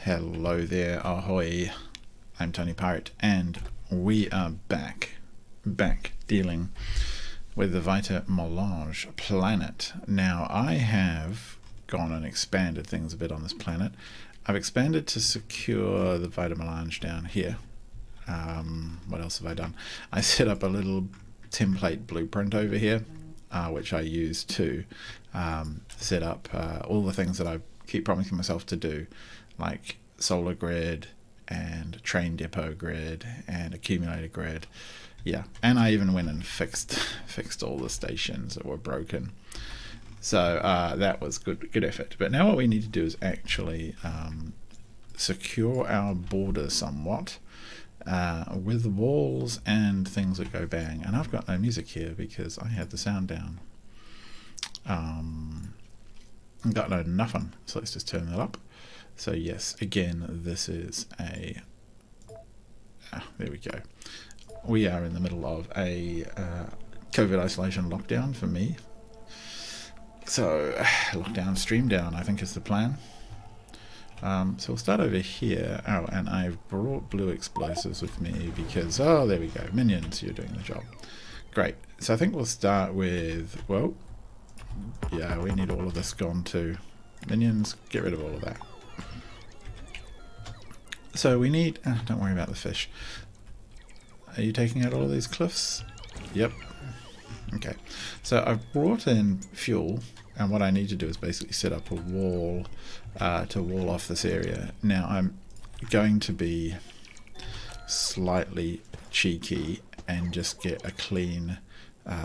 Hello there, ahoy. I'm Tony Pirate, and we are back dealing with the Vitamelange planet. Now, I have gone and expanded things a bit on this planet. I've expanded to secure the Vitamelange down here. What else have I done? I set up a little template blueprint over here, which I use to set up all the things that I keep promising myself to do, like solar grid and train depot grid and accumulator grid. Yeah, and I even went and fixed all the stations that were broken. So that was good effort. But now what we need to do is actually secure our border somewhat with walls and things that go bang. And I've got no music here because I have the sound down. I've got no nothing, so let's just turn that up. So yes, again, this is a there we go. We are in the middle of a COVID isolation lockdown for me. So lockdown, stream down, I think is the plan. So we'll start over here. Oh, and I've brought blue explosives with me because, oh, there we go. Minions, you're doing the job. Great. So I think we'll start with, well, yeah, we need all of this gone too. Minions, get rid of all of that. So we need, don't worry about the fish. Are you taking out all of these cliffs? Yep. Okay. So I've brought in fuel, and what I need to do is basically set up a wall to wall off this area. Now I'm going to be slightly cheeky and just get a clean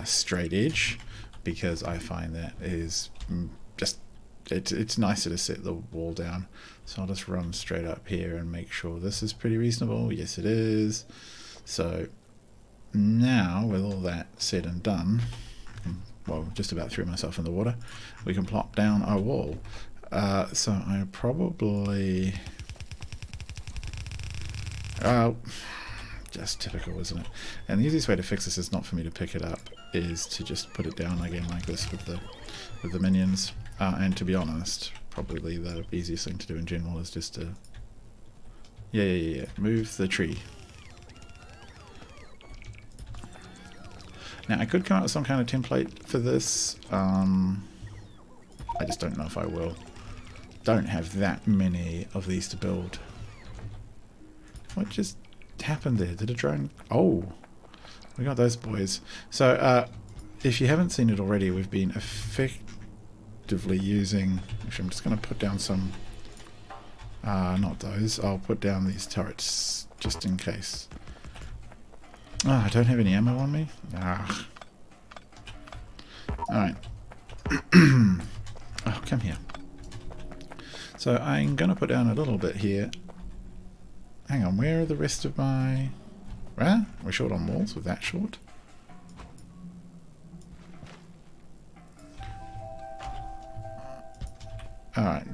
straight edge, because I find that is just it's nicer to set the wall down. So I'll just run straight up here and make sure this is pretty reasonable. Yes, it is. So now with all that said and done, well, just about threw myself in the water, we can plop down our wall. So I probably just typical, isn't it? And the easiest way to fix this is not for me to pick it up, is to just put it down again like this with the minions. And to be honest, probably the easiest thing to do in general is just to move the tree. Now I could come up with some kind of template for this. I just don't know if I will. Don't have that many of these to build. What just happened there? Did a drone? Oh, we got those boys. So if you haven't seen it already, we've been effectively using, actually I'm just going to put down some, not those, I'll put down these turrets just in case. I don't have any ammo on me. Alright. Oh, come here. So I'm going to put down a little bit here. Hang on, where are the rest of my... Well, we're short on walls with that short. Alright,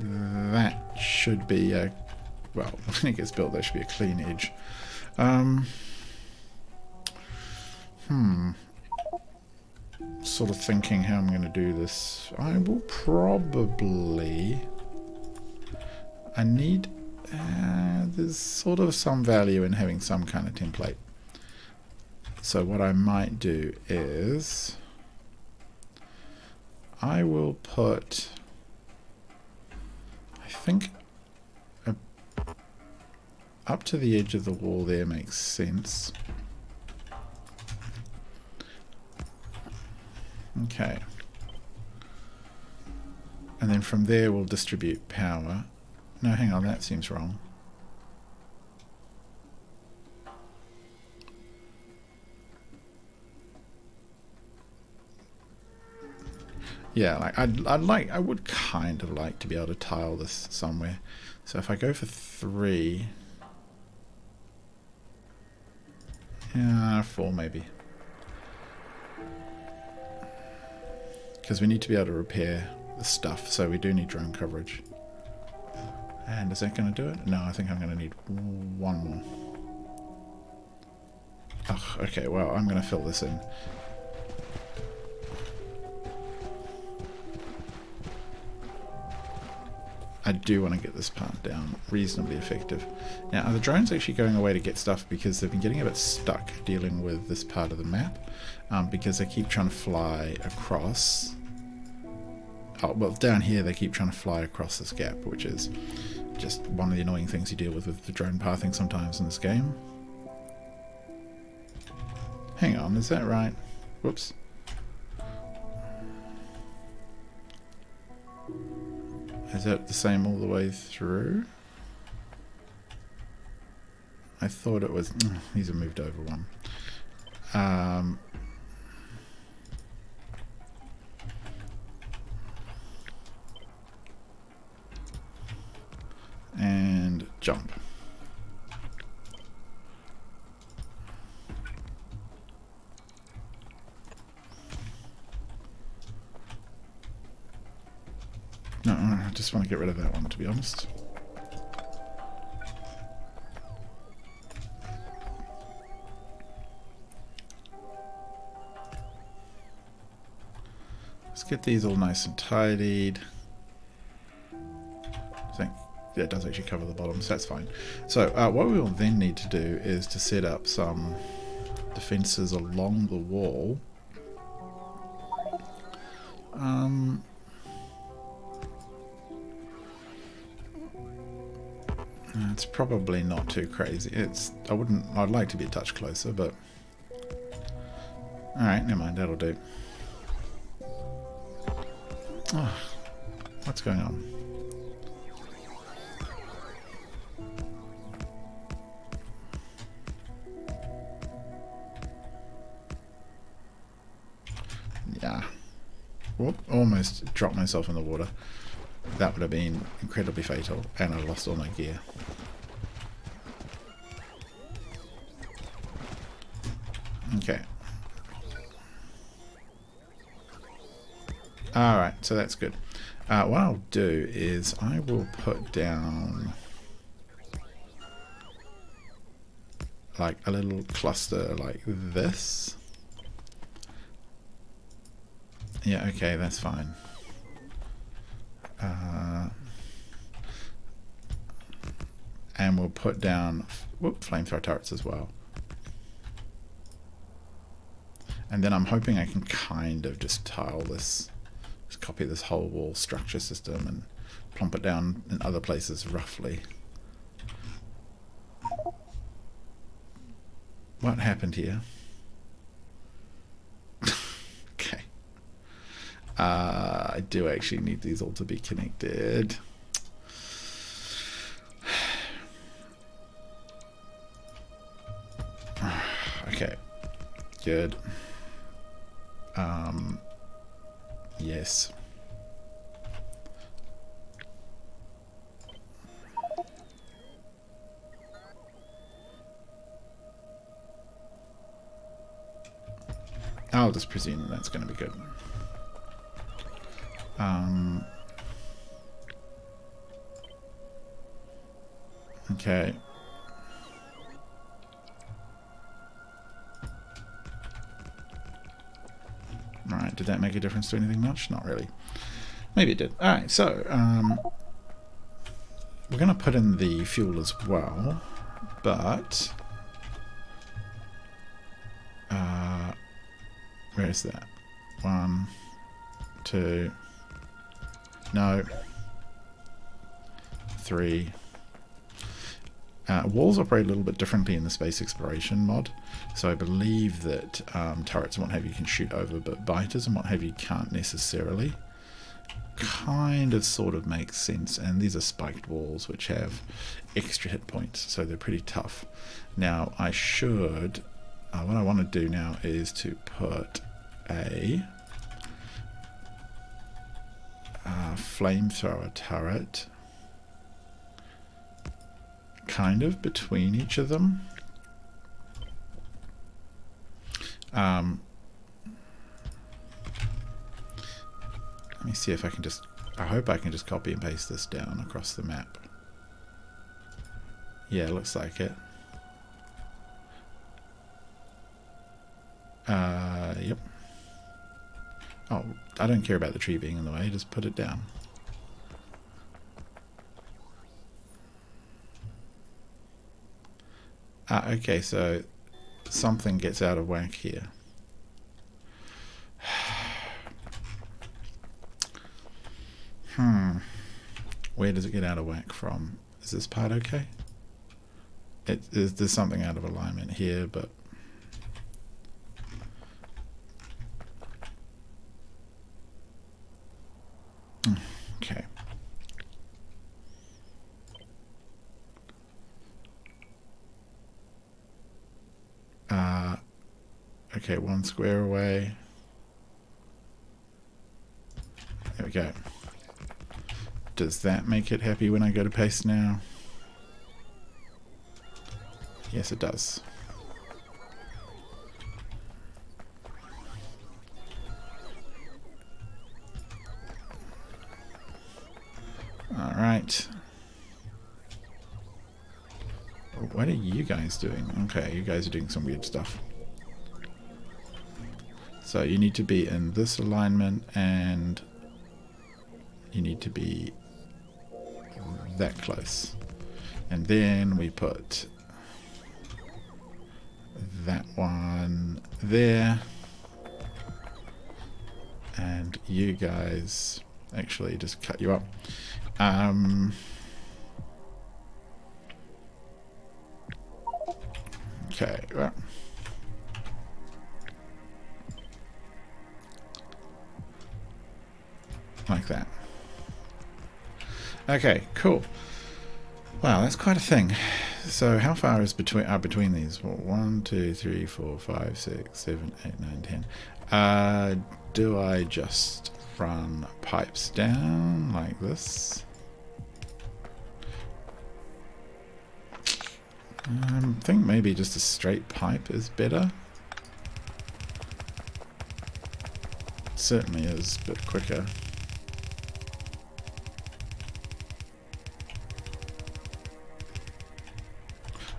that should be a... Well, when it gets built, there should be a clean edge. Sort of thinking how I'm going to do this. I will probably... I need... there's sort of some value in having some kind of template. So what I might do is... I will put... I think... up to the edge of the wall there makes sense. Okay. And then from there we'll distribute power. No, hang on, that seems wrong. Yeah, like I would kind of like to be able to tile this somewhere. So if I go for 3, yeah, 4 maybe. Because we need to be able to repair the stuff, so we do need drone coverage. And is that going to do it? No, I think I'm going to need one more. Oh, okay, well, I'm going to fill this in. I do want to get this part down reasonably effective. Now, are the drones actually going away to get stuff because they've been getting a bit stuck dealing with this part of the map? Because they keep trying to fly across. Oh, well, down here they keep trying to fly across this gap, which is just one of the annoying things you deal with the drone pathing sometimes in this game. Hang on, is that right? Whoops. Is that the same all the way through? I thought it was... these are moved over one. And jump. No, I just want to get rid of that one, to be honest. Let's get these all nice and tidied. I think yeah, it does actually cover the bottom, so that's fine. So what we will then need to do is to set up some defenses along the wall. It's probably not too crazy. I'd like to be a touch closer, but alright, never mind, that'll do. Oh, what's going on? Yeah. Whoop, almost dropped myself in the water. That would have been incredibly fatal, and I lost all my gear. Okay. Alright, so that's good. What I'll do is I will put down like a little cluster like this. Yeah, okay, that's fine. And we'll put down flamethrower turrets as well. And then I'm hoping I can kind of just tile this, just copy this whole wall structure system and plump it down in other places roughly. What happened here? Okay. I do actually need these all to be connected. Okay. Good. Yes. I'll just presume that's going to be good. Okay. Alright, did that make a difference to anything much? Not really. Maybe it did. Alright, so we're going to put in the fuel as well, but where is that? 1, 2, no, 3. Walls operate a little bit differently in the Space Exploration mod, so I believe that turrets and what have you can shoot over, but biters and what have you can't necessarily. Kind of sort of makes sense, and these are spiked walls which have extra hit points, so they're pretty tough. Now I should, what I want to do now is to put a flamethrower turret kind of between each of them. Let me see if I can just, I hope I can just copy and paste this down across the map. Yeah, it looks like it. Yep. Oh, I don't care about the tree being in the way, just put it down. Okay, so something gets out of whack here. Where does it get out of whack from? Is this part okay? There's something out of alignment here, but okay. Okay, 1 square away. There we go. Does that make it happy when I go to paste now? Yes, it does. All right. What are you guys doing? Okay, you guys are doing some weird stuff. So you need to be in this alignment, and you need to be that close. And then we put that one there. And you guys actually just cut you up. Okay, well. Like that. Okay, cool. Wow, that's quite a thing. So how far is between these? Well, 1, 2, 3, 4, 5, 6, 7, 8, 9, 10. Do I just run pipes down like this? I think maybe just a straight pipe is better. It certainly is a bit quicker.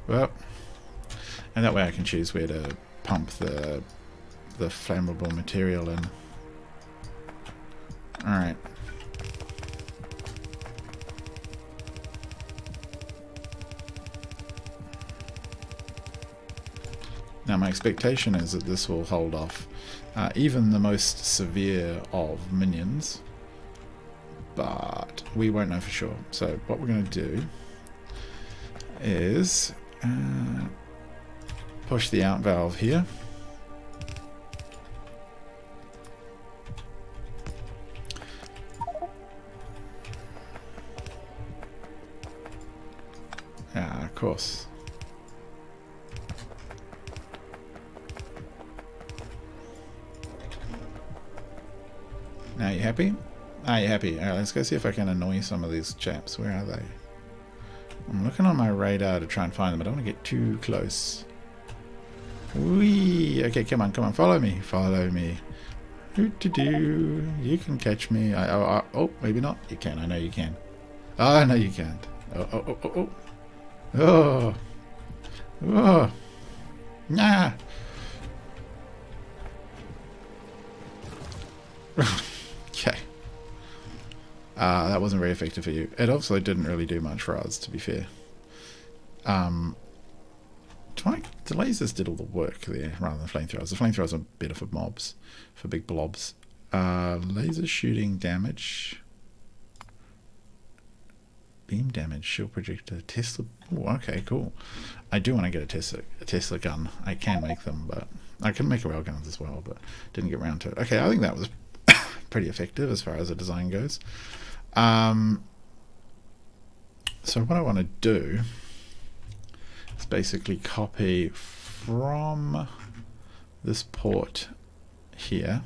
Well, and that way I can choose where to pump the flammable material in. Alright. Now my expectation is that this will hold off even the most severe of minions, but we won't know for sure. So what we're going to do is push the out valve here. Of course. Now you happy? Are you happy? Alright, let's go see if I can annoy some of these chaps. Where are they? I'm looking on my radar to try and find them. I don't want to get too close. Whee! Okay, come on, follow me. Follow me. Do. You can catch me. Oh, maybe not. You can. I know you can. Oh, no, you can't. Oh. Oh. Nah. Okay. That wasn't very effective for you. It also didn't really do much for us, to be fair. The lasers did all the work there rather than flamethrowers. The flamethrowers are better for mobs, for big blobs. Laser shooting damage. Beam damage, shield projector, Tesla. Ooh, okay, cool. I do want to get a Tesla gun. I can make them, but I can make railguns as well, but didn't get around to it. Okay, I think that was pretty effective as far as the design goes. So what I want to do is basically copy from this port here.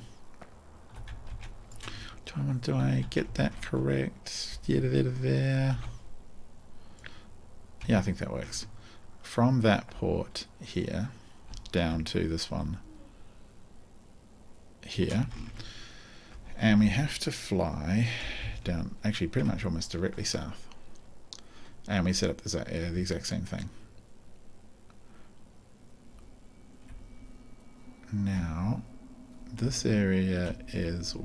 Do I get that correct? There. Yeah, I think that works. From that port here down to this one here. And we have to fly down, actually pretty much almost directly south. And we set up the exact same thing. Now, this area is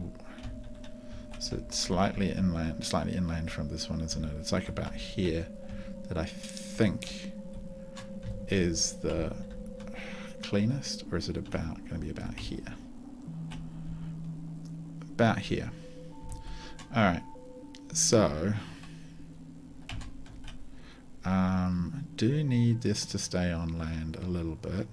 slightly inland from this one, isn't it? It's like about here that I think is the cleanest, or is it about going to be about here? About here. Alright, so do need this to stay on land a little bit.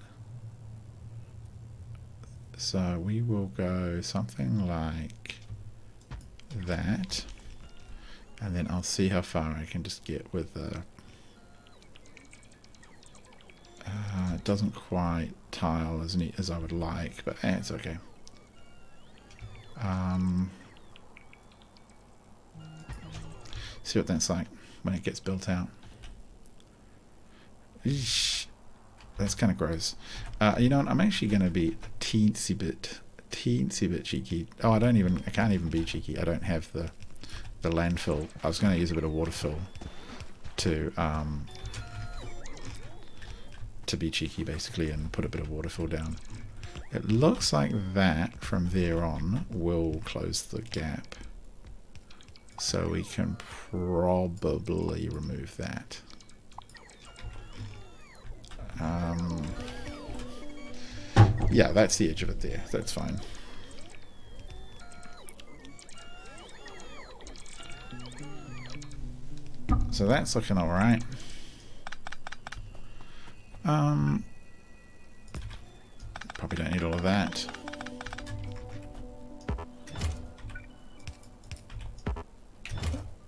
So we will go something like that, and then I'll see how far I can just get with the it doesn't quite tile as neat as I would like, but it's okay. See what that's like when it gets built out. Eesh, that's kind of gross. You know what? I'm actually going to be a teensy bit cheeky. Oh, I can't even be cheeky. I don't have the landfill. I was going to use a bit of water fill to be cheeky, basically, and put a bit of water fill down. It looks like that from there on will close the gap, so we can probably remove that. Yeah, that's the edge of it there. That's fine. So that's looking all right. Probably don't need all of that.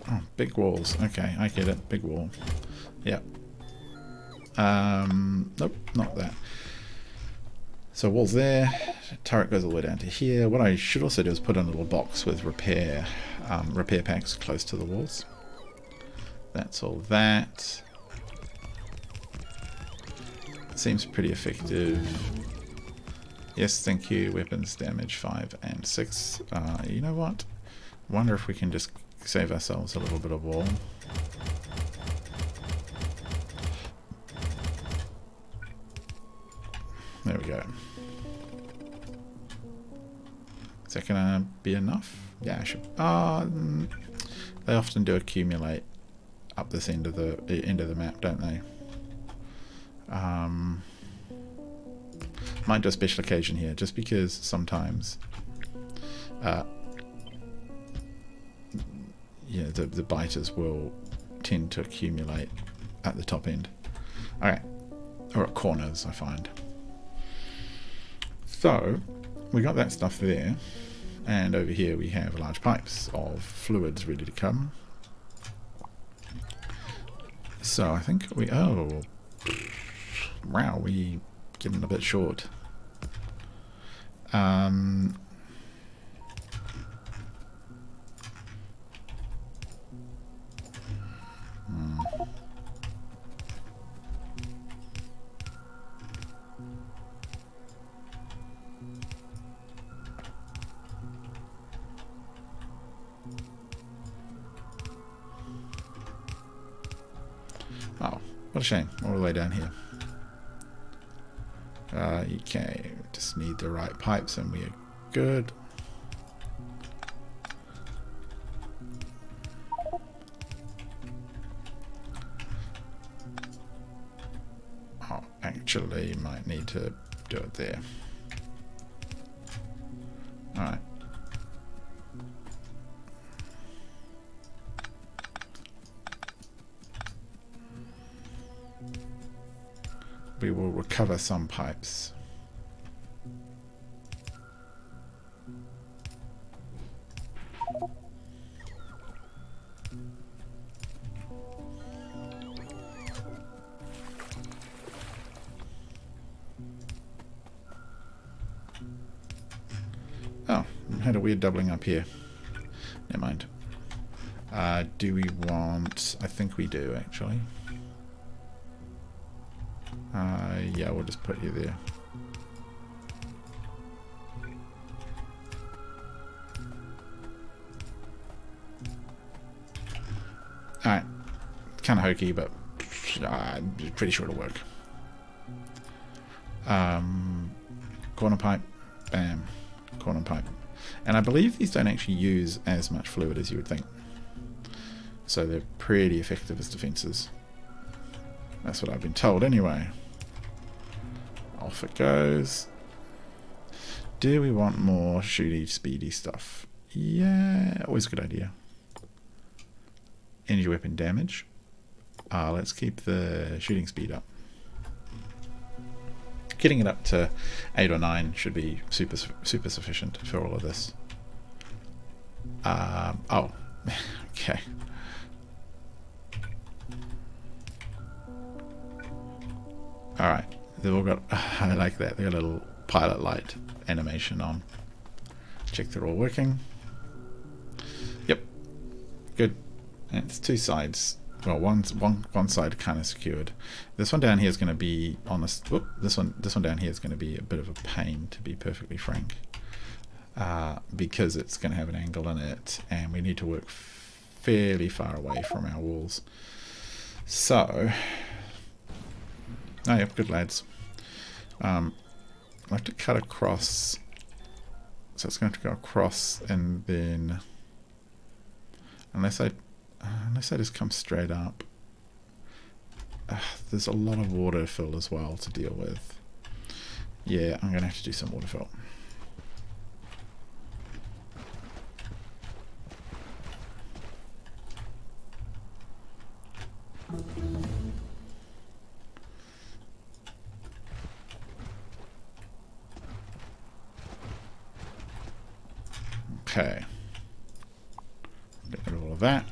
Oh, big walls. Okay, I get it. Big wall. Yep. Nope, not that. So walls there. Turret goes all the way down to here. What I should also do is put in a little box with repair packs close to the walls. That's all that. Seems pretty effective. Yes, thank you. Weapons damage 5 and 6. You know what? Wonder if we can just save ourselves a little bit of wall. There we go. Is that gonna be enough? Yeah, I should. They often do accumulate up this end of the map, don't they? Might do a special occasion here, just because sometimes yeah, the biters will tend to accumulate at the top end. Alright, or at corners, I find. So we got that stuff there, and over here we have large pipes of fluids ready to come. So I think we wow, we getting a bit short. Oh, what a shame, all the way down here. Okay, just need the right pipes and we are good. Oh, actually might need to do it there. Alright. We will recover some pipes. Oh, had a weird doubling up here. Never mind. Do we want... I think we do, actually. Yeah, we'll just put you there. Alright. Kind of hokey, but I'm pretty sure it'll work. Corner pipe. Bam. Corner pipe. And I believe these don't actually use as much fluid as you would think. So they're pretty effective as defenses. That's what I've been told anyway. Off it goes. Do we want more shooty, speedy stuff? Yeah, always a good idea. Energy weapon damage. Let's keep the shooting speed up. Getting it up to 8 or 9 should be super sufficient for all of this. Oh, okay. Alright, they've all got, I like that, they've got a little pilot light animation on. Check they're all working. Yep, good. And it's two sides. Well, one side kind of secured. This one down here is going to be on this. This one down here is going to be a bit of a pain, to be perfectly frank, because it's going to have an angle in it, and we need to work fairly far away from our walls. So, oh yep, good lads. I have to cut across, so it's going to go across, and then unless I just come straight up, there's a lot of water fill as well to deal with. Yeah, I'm going to have to do some water fill. Okay. Get rid of all of that.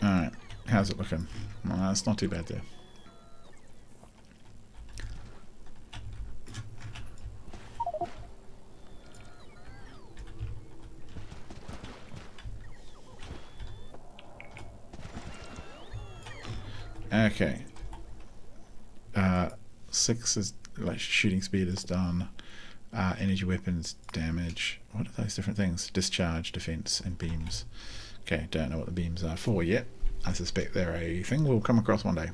Alright, how's it looking? Well, it's not too bad there. Okay. 6 is like shooting speed is done. Energy weapons damage. What are those different things? Discharge, defense, and beams. Okay, don't know what the beams are for yet. I suspect they're a thing we'll come across one day.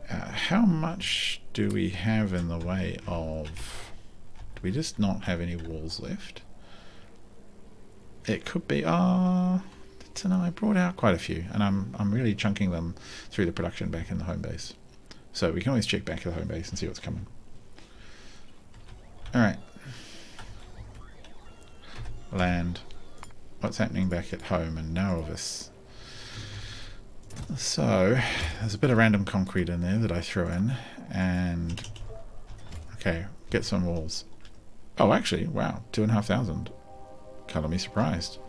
How much do we have in the way of... Do we just not have any walls left? It could be... I don't know, I brought out quite a few, and I'm really chunking them through the production back in the home base. So we can always check back at the home base and see what's coming. Alright. Land. What's happening back at home in Narrovis? So, there's a bit of random concrete in there that I threw in, and... Okay, get some walls. Oh, actually, wow, 2,500. Color me surprised.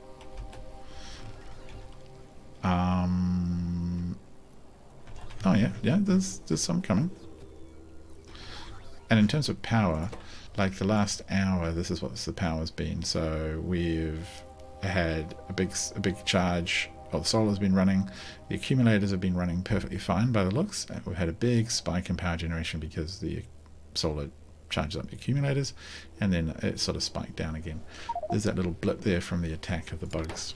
Oh yeah, there's some coming. And in terms of power, like the last hour, this is what the power's been. So we've had a big charge. Well, the solar's been running. The accumulators have been running perfectly fine by the looks. We've had a big spike in power generation because the solar charges up the accumulators, and then it sort of spiked down again. There's that little blip there from the attack of the bugs.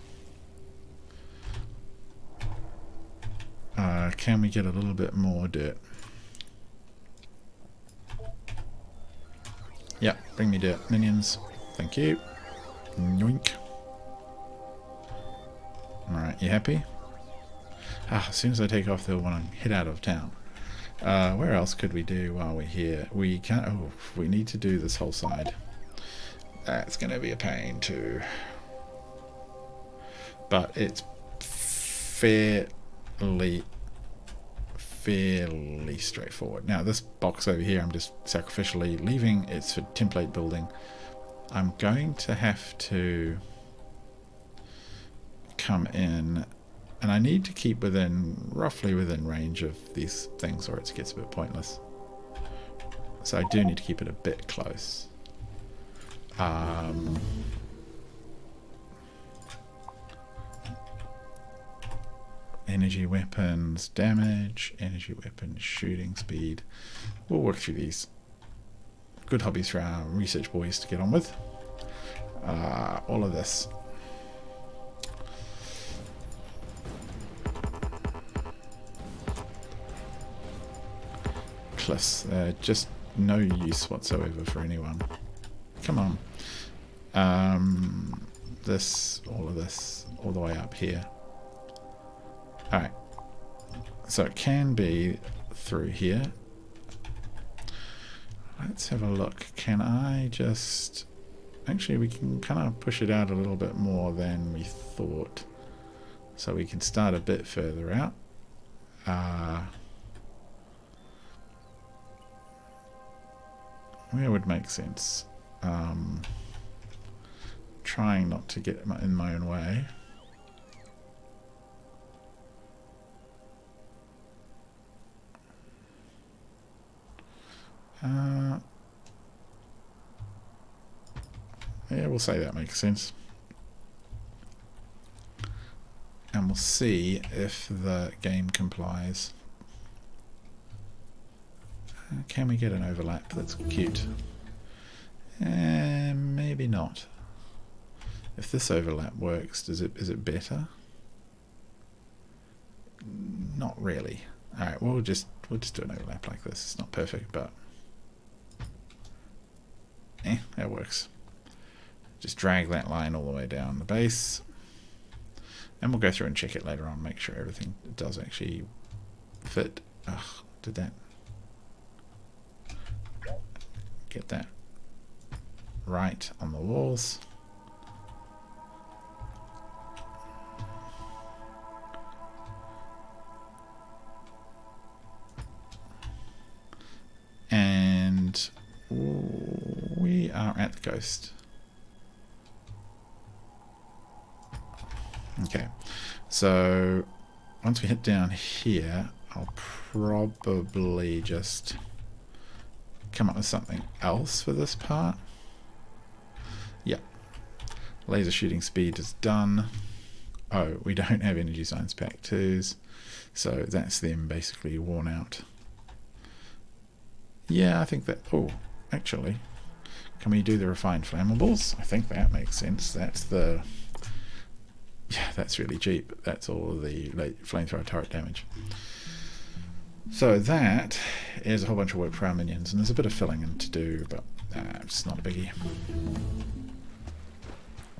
Can we get a little bit more dirt? Yeah, bring me dirt, minions. Thank you. Yoink. Alright, you happy? As soon as I take off, they'll want to head out of town. Where else could we do while we're here? We can't... Oh, we need to do this whole side. That's going to be a pain too. But it's fairly straightforward. Now this box over here I'm just sacrificially leaving. It's for template building. I'm going to have to come in, and I need to keep roughly within range of these things or it gets a bit pointless. So I do need to keep it a bit close. Energy weapons, damage, energy weapons, shooting speed. We'll work through these. Good hobbies for our research boys to get on with. All of this. useless. Just no use whatsoever for anyone. Come on. All of this, all the way up here. Alright. So it can be through here. Let's have a look. Can I just... Actually, we can kind of push it out a little bit more than we thought. So we can start a bit further out. Where would make sense? Trying not to get in my own way. Yeah, we'll say that makes sense. And we'll see if the game complies. Can we get an overlap that's cute? Maybe not. If this overlap works, is it better? Not really. Alright, we'll just do an overlap like this. It's not perfect, but that works. Just drag that line all the way down the base. And we'll go through and check it later on, make sure everything does actually fit. Ugh, did that. Get that right on the walls. And we are at the coast. Okay, so once we hit down here, I'll probably just come up with something else for this part. Yeah, laser shooting speed is done. Oh, we don't have energy science pack 2s, so that's them basically worn out. Yeah, I think that... Oh, actually, can we do the refined flammables? I think that makes sense. That's the... Yeah, that's really cheap. That's all of the flamethrower turret damage. So that is a whole bunch of work for our minions, and there's a bit of filling in to do, but it's not a biggie.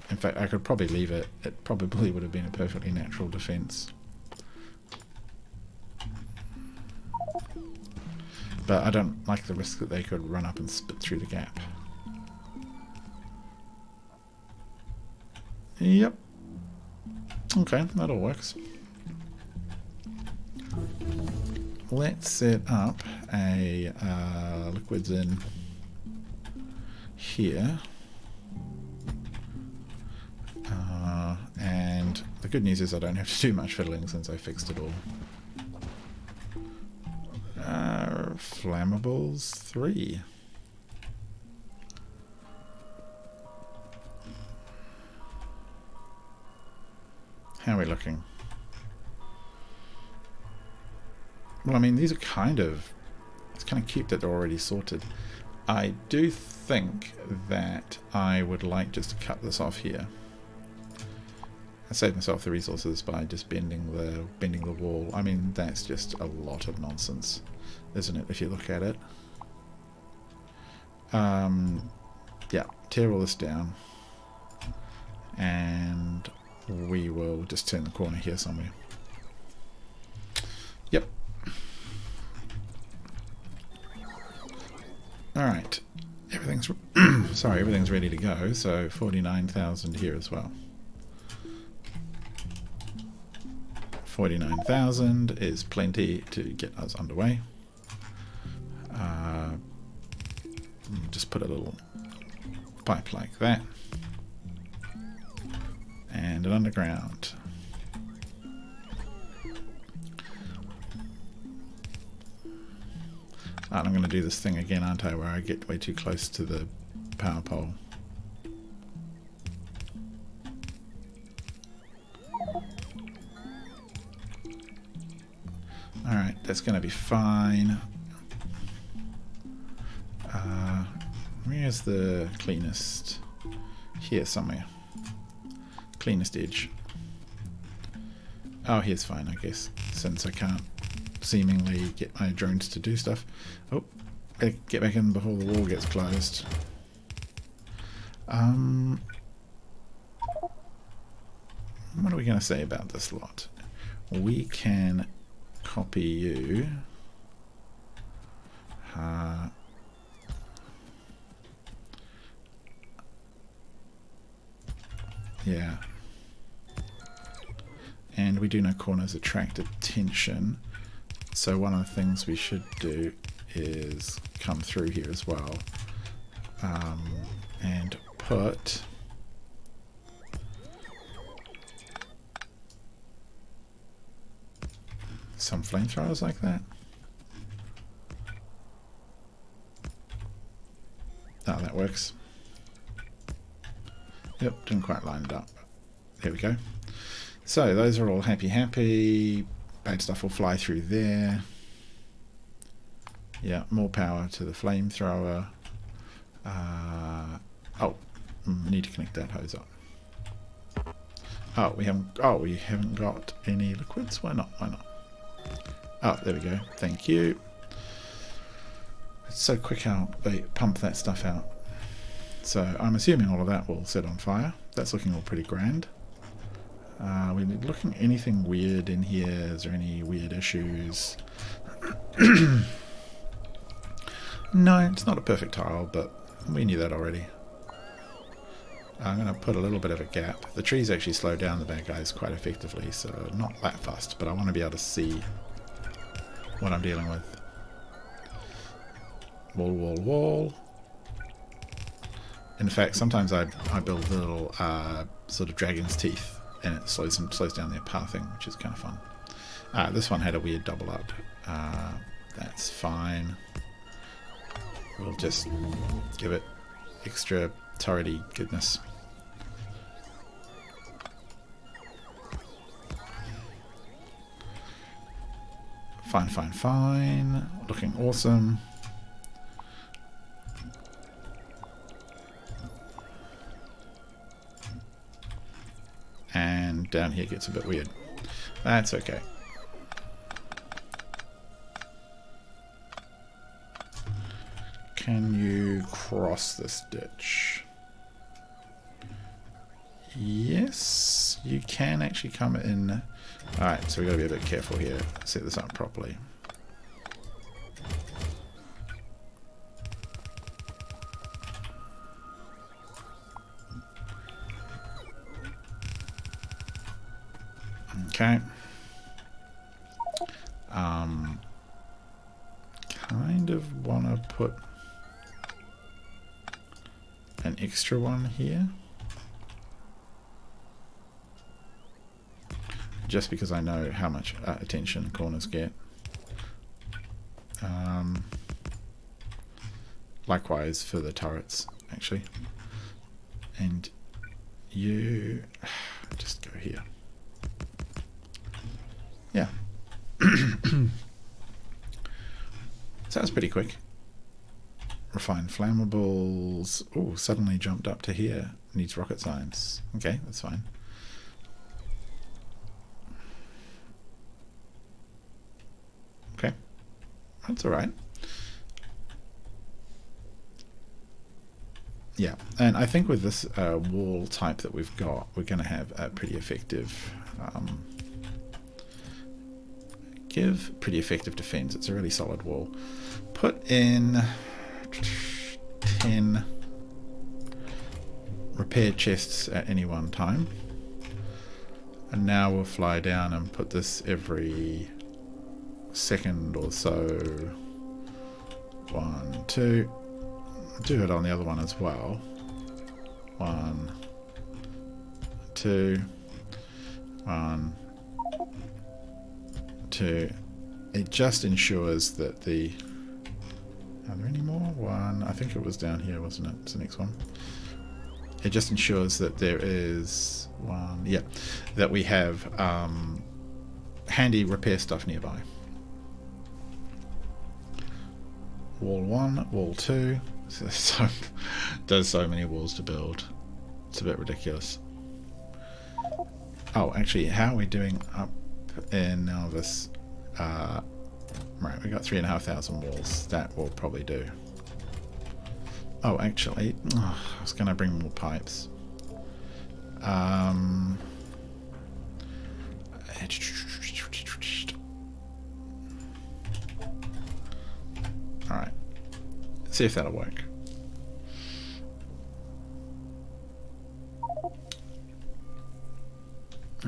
In fact, I could probably leave it. It probably would have been a perfectly natural defense. But I don't like the risk that they could run up and spit through the gap. Yep. Okay, that all works. Let's set up a liquids in here. And the good news is I don't have to do much fiddling since I fixed it all. Flammables 3. How are we looking? Well, I mean, these are it's kind of cute that they're already sorted. I do think that I would like just to cut this off here. I saved myself the resources by just bending the wall. I mean, that's just a lot of nonsense, isn't it, if you look at it? Yeah, tear all this down. And we will just turn the corner here somewhere. Yep. Alright. Everything's sorry, everything's ready to go, so 49,000 here as well. 49,000 is plenty to get us underway. Just put a little pipe like that. And an underground. And I'm going to do this thing again, aren't I, where I get way too close to the power pole. Alright, that's going to be fine. Where's the cleanest? Here somewhere. Cleanest edge. Oh, here's fine, I guess, since I can't seemingly get my drones to do stuff. Oh, get back in before the wall gets closed. What are we going to say about this lot? We can copy you. Yeah. And we do know corners attract attention. So one of the things we should do is come through here as well. And put some flamethrowers like that. Oh, that works. Yep, didn't quite line it up. There we go. So those are all happy. Bad stuff will fly through there. Yeah, more power to the flamethrower. Oh, need to connect that hose up. Oh, we haven't got any liquids. Why not? Why not? Oh, there we go. Thank you. It's so quick how they pump that stuff out. So I'm assuming all of that will set on fire. That's looking all pretty grand. We're looking anything weird in here. Is there any weird issues? No, it's not a perfect tile, but we knew that already. I'm going to put a little bit of a gap. The trees actually slow down the bad guys quite effectively, so not that fast, but I want to be able to see what I'm dealing with. Wall, wall, wall. In fact, sometimes I build little sort of dragon's teeth, and it slows down their pathing, which is kind of fun. This one had a weird double up. That's fine. We'll just give it extra turrety goodness. Fine, fine, fine. Looking awesome. And down here gets a bit weird. That's okay. Can you cross this ditch? Yes, you can actually come in. Alright, so we've got to be a bit careful here. Set this up properly. Okay. Kind of want to put an extra one here. Just because I know how much attention corners get. Likewise for the turrets, actually. And you just go here. Yeah. So that's pretty quick. Refined flammables. Oh, suddenly jumped up to here. Needs rocket science. Okay, that's fine. Okay, that's all right. Yeah, and I think with this wall type that we've got, we're going to have a pretty effective pretty effective defense. It's a really solid wall. Put in 10 repair chests at any one time. And now we'll fly down and put this every second or so. 1, 2. Do it on the other one as well. 1, 2. 1, 2. It just ensures that the... Are there any more? 1. I think it was down here, wasn't it? It's the next one. It just ensures that there is 1. Yeah, that we have handy repair stuff nearby. Wall 1, wall 2. So there's so many walls to build. It's a bit ridiculous. Oh, actually, how are we doing up in now this Right, we got 3,500 walls. That will probably do. Oh, actually, I was going to bring more pipes. Alright. See if that'll work.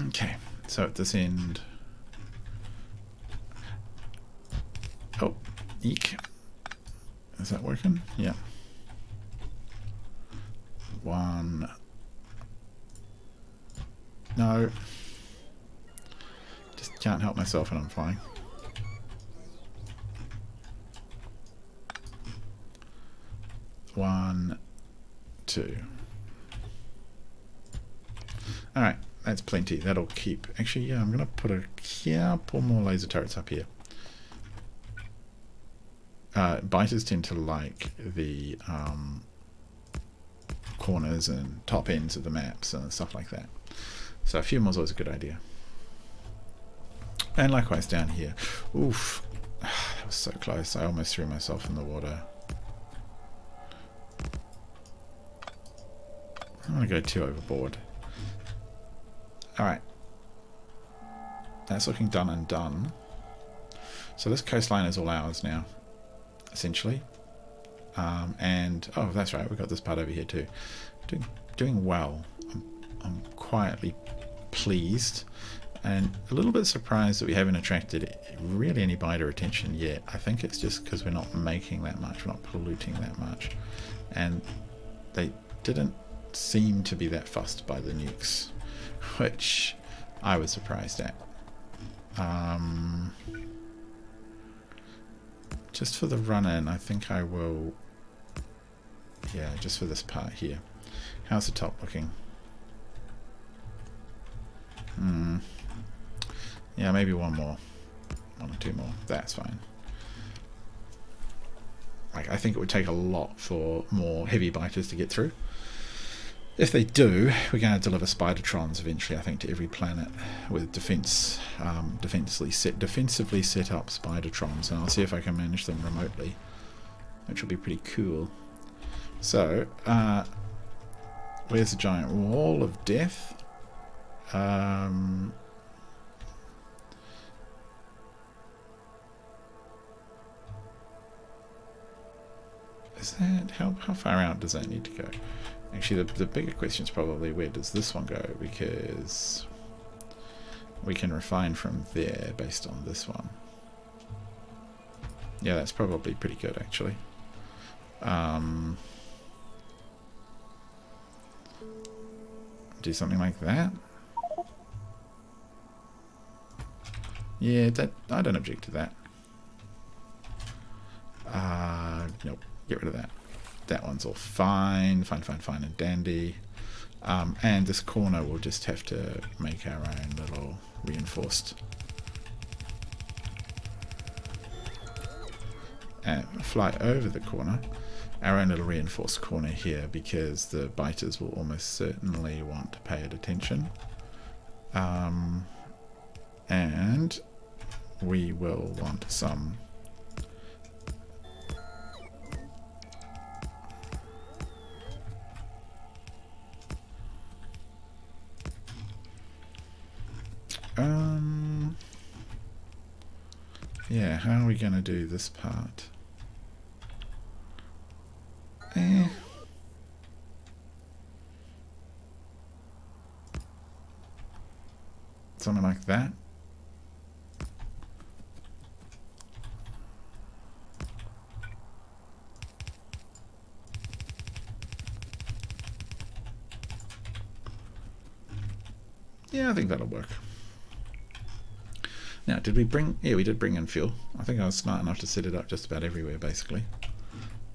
Okay, so at this end... Oh, eek. Is that working? Yeah. 1. No. Just can't help myself when I'm flying. 1, 2. Alright, that's plenty. That'll keep... Actually, yeah, I'm going to put a couple more laser turrets up here. Biters tend to like the corners and top ends of the maps and stuff like that. So a few more is always a good idea. And likewise down here. Oof. That was so close. I almost threw myself in the water. I'm going to go 2 overboard. Alright. That's looking done and done. So this coastline is all ours now, essentially. And, oh, that's right, we've got this part over here too. Doing well. I'm quietly pleased and a little bit surprised that we haven't attracted really any biter attention yet. I think it's just because we're not making that much, we're not polluting that much. And they didn't seem to be that fussed by the nukes, which I was surprised at. Just for the run-in, I think I will... Yeah, just for this part here. How's the top looking? Yeah, maybe 1 more. 1 or 2 more. That's fine. Like, I think it would take a lot for more heavy biters to get through. If they do, we're going to deliver Spidertrons eventually, I think, to every planet with defensively set up Spidertrons, and I'll see if I can manage them remotely, which will be pretty cool. So, where's the giant wall of death? Is that how far out does that need to go? Actually, the bigger question is probably where does this one go, because we can refine from there based on this one. Yeah, that's probably pretty good, actually. Do something like that. Yeah, I don't object to that. Nope, get rid of that. That one's all fine and dandy. And this corner we'll just have to make our own little reinforced. And fly over the corner, our own little reinforced corner here, because the biters will almost certainly want to pay it attention. And we will want some yeah, how are we going to do this part? Something like that. Yeah, I think that'll work. Now, did we bring... Yeah, we did bring in fuel. I think I was smart enough to set it up just about everywhere, basically.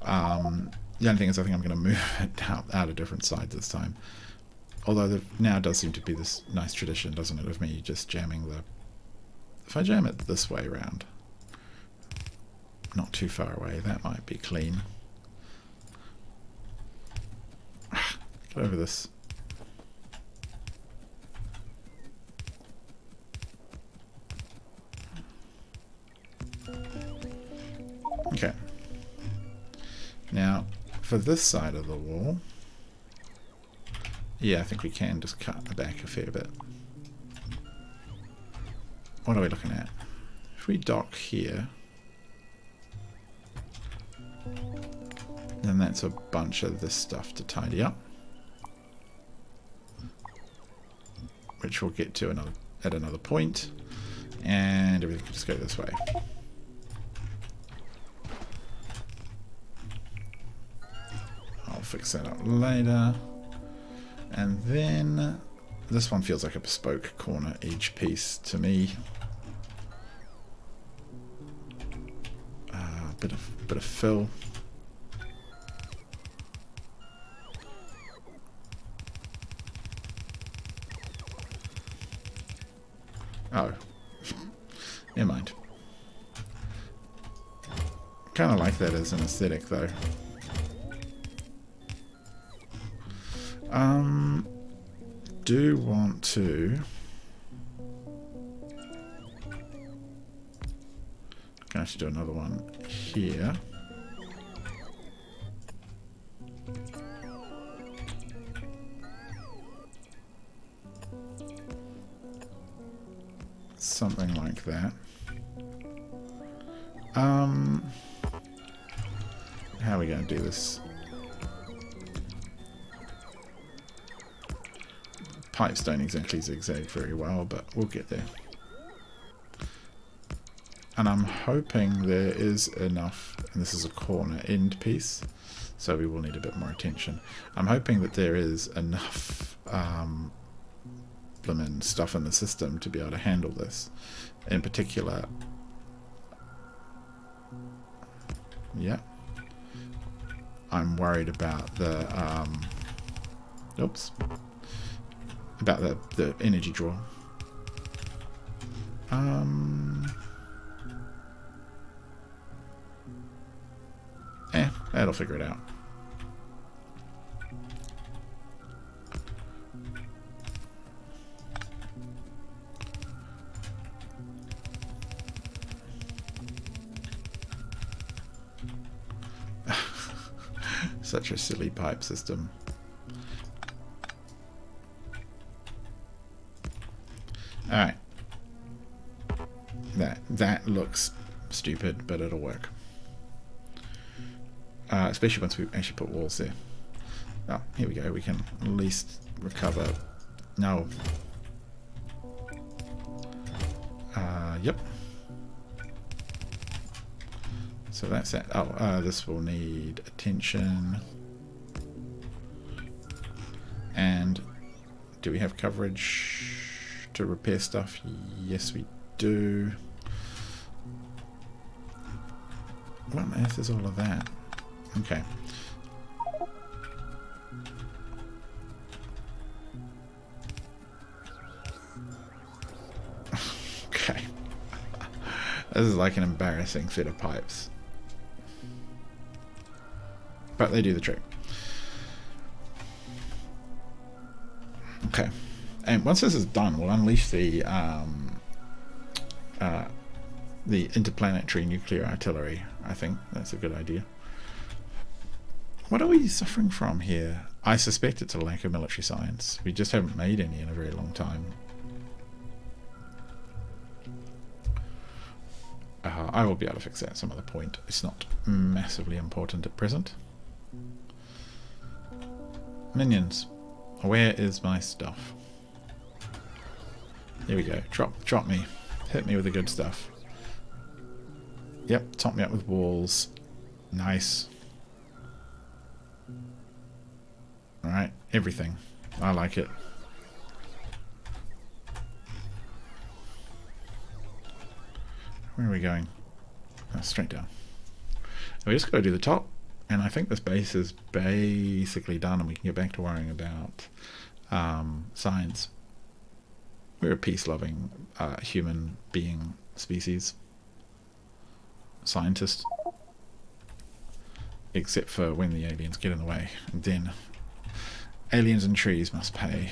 The only thing is I think I'm going to move it out a different side this time. Although there now does seem to be this nice tradition, doesn't it, of me just jamming the... If I jam it this way around, not too far away, that might be clean. Get over this. Okay. Now, for this side of the wall, yeah, I think we can just cut back a fair bit. What are we looking at? If we dock here, then that's a bunch of this stuff to tidy up, which we'll get to at another point, and everything can just go this way. I'll fix that up later. And then this one feels like a bespoke corner edge piece to me. Bit of fill. Oh, never mind. Kind of like that as an aesthetic, though. Do want to. Can actually do another one here. Something like that. How are we going to do this? Pipes don't exactly zigzag very well, but we'll get there. And I'm hoping there is enough, and this is a corner end piece, so we will need a bit more attention. I'm hoping that there is enough blooming stuff in the system to be able to handle this. In particular, yeah, I'm worried about the about the energy draw. That'll figure it out. Such a silly pipe system. Alright. That looks stupid, but it'll work. Especially once we actually put walls there. Oh, here we go. We can at least recover. No. Yep. So that's that. Oh, this will need attention. And do we have coverage to repair stuff? Yes, we do. What on earth is all of that? Okay. Okay. This is like an embarrassing set of pipes. But they do the trick. Okay. And once this is done, we'll unleash the interplanetary nuclear artillery. I think that's a good idea. What are we suffering from here? I suspect it's a lack of military science. We just haven't made any in a very long time. I will be able to fix that at some other point. It's not massively important at present. Minions, where is my stuff? Here we go. Drop me. Hit me with the good stuff. Yep, top me up with walls. Nice. Alright, everything. I like it. Where are we going? Oh, straight down. We just got to do the top, and I think this base is basically done, and we can get back to worrying about science. We're a peace-loving human being species. Scientist. Except for when the aliens get in the way. And then aliens and trees must pay.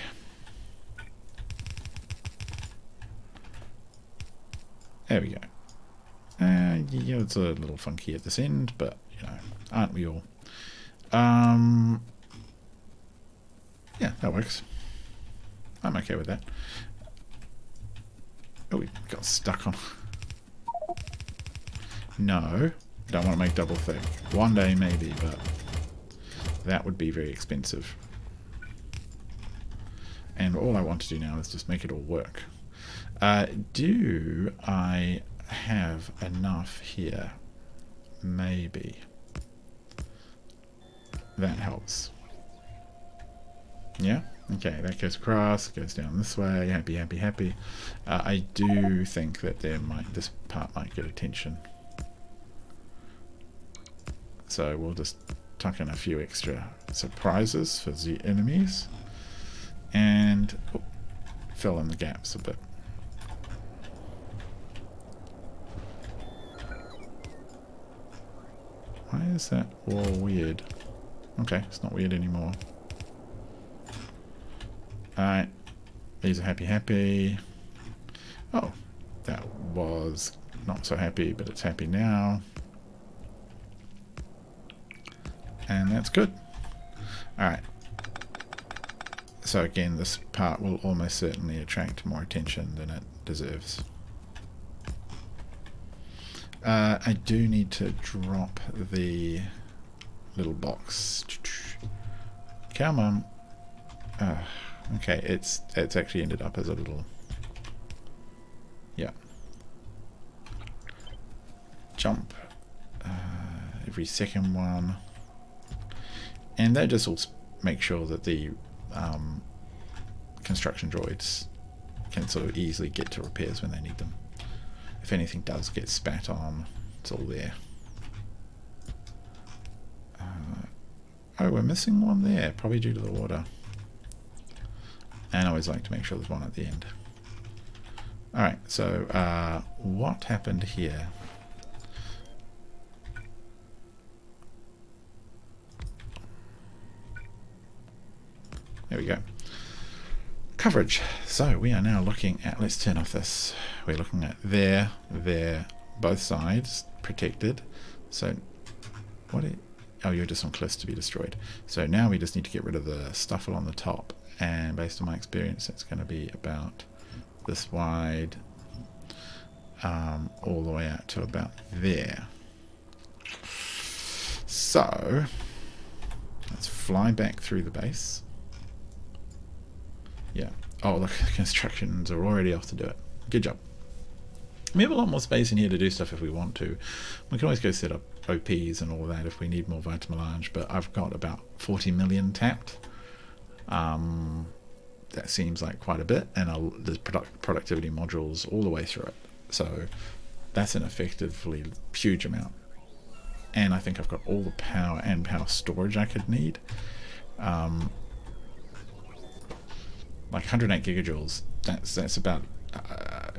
There we go. Yeah, it's a little funky at this end, but, you know, aren't we all? Yeah, that works. I'm okay with that. Oh, we got stuck on. No, don't want to make double thick. One day maybe, but that would be very expensive. And all I want to do now is just make it all work. Do I have enough here? Maybe. That helps. Yeah? Okay, that goes across, goes down this way, happy, happy, happy. I do think that this part might get attention. So we'll just tuck in a few extra surprises for the enemies. And fill in the gaps a bit. Why is that wall weird? Okay, it's not weird anymore. Alright, these are happy, happy. Oh, that was not so happy, but it's happy now. And that's good. Alright. So again, this part will almost certainly attract more attention than it deserves. I do need to drop the little box. Come on. Okay, it's actually ended up as a little... Yeah. Jump. Every second one. And that just will make sure that the construction droids can sort of easily get to repairs when they need them. If anything does get spat on, it's all there. Oh, we're missing one there, probably due to the water. And I always like to make sure there's one at the end. Alright, so what happened here? There we go. Coverage. So we are now looking at, let's turn off this. We're looking at there, both sides protected. So oh, you're just on cliffs to be destroyed. So now we just need to get rid of the stuff along the top. And based on my experience, it's going to be about this wide, all the way out to about there. So let's fly back through the base. Yeah. Oh, look, the constructions are already off to do it. Good job. We have a lot more space in here to do stuff if we want to. We can always go set up OPs and all that if we need more Vitamelange, but I've got about 40 million tapped. That seems like quite a bit, and there's productivity modules all the way through it. So that's an effectively huge amount. And I think I've got all the power and power storage I could need. Like 108 gigajoules, that's about,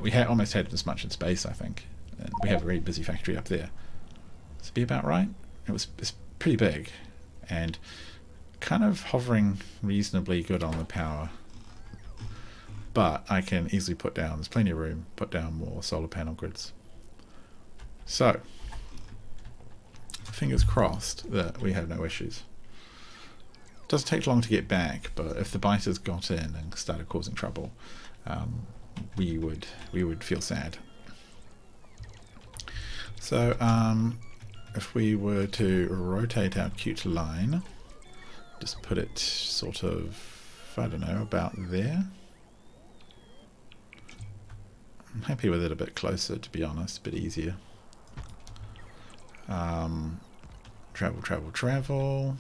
we almost had this much in space, I think. And we have a very busy factory up there. This would be about right. It's pretty big, and kind of hovering reasonably good on the power. But I can easily put down, there's plenty of room, put down more solar panel grids. So, fingers crossed that we have no issues. It doesn't take long to get back, but if the biters got in and started causing trouble, we would feel sad. So if we were to rotate our cute line, just put it sort of, I don't know, about there. I'm happy with it a bit closer, to be honest, a bit easier. Travel, travel, travel.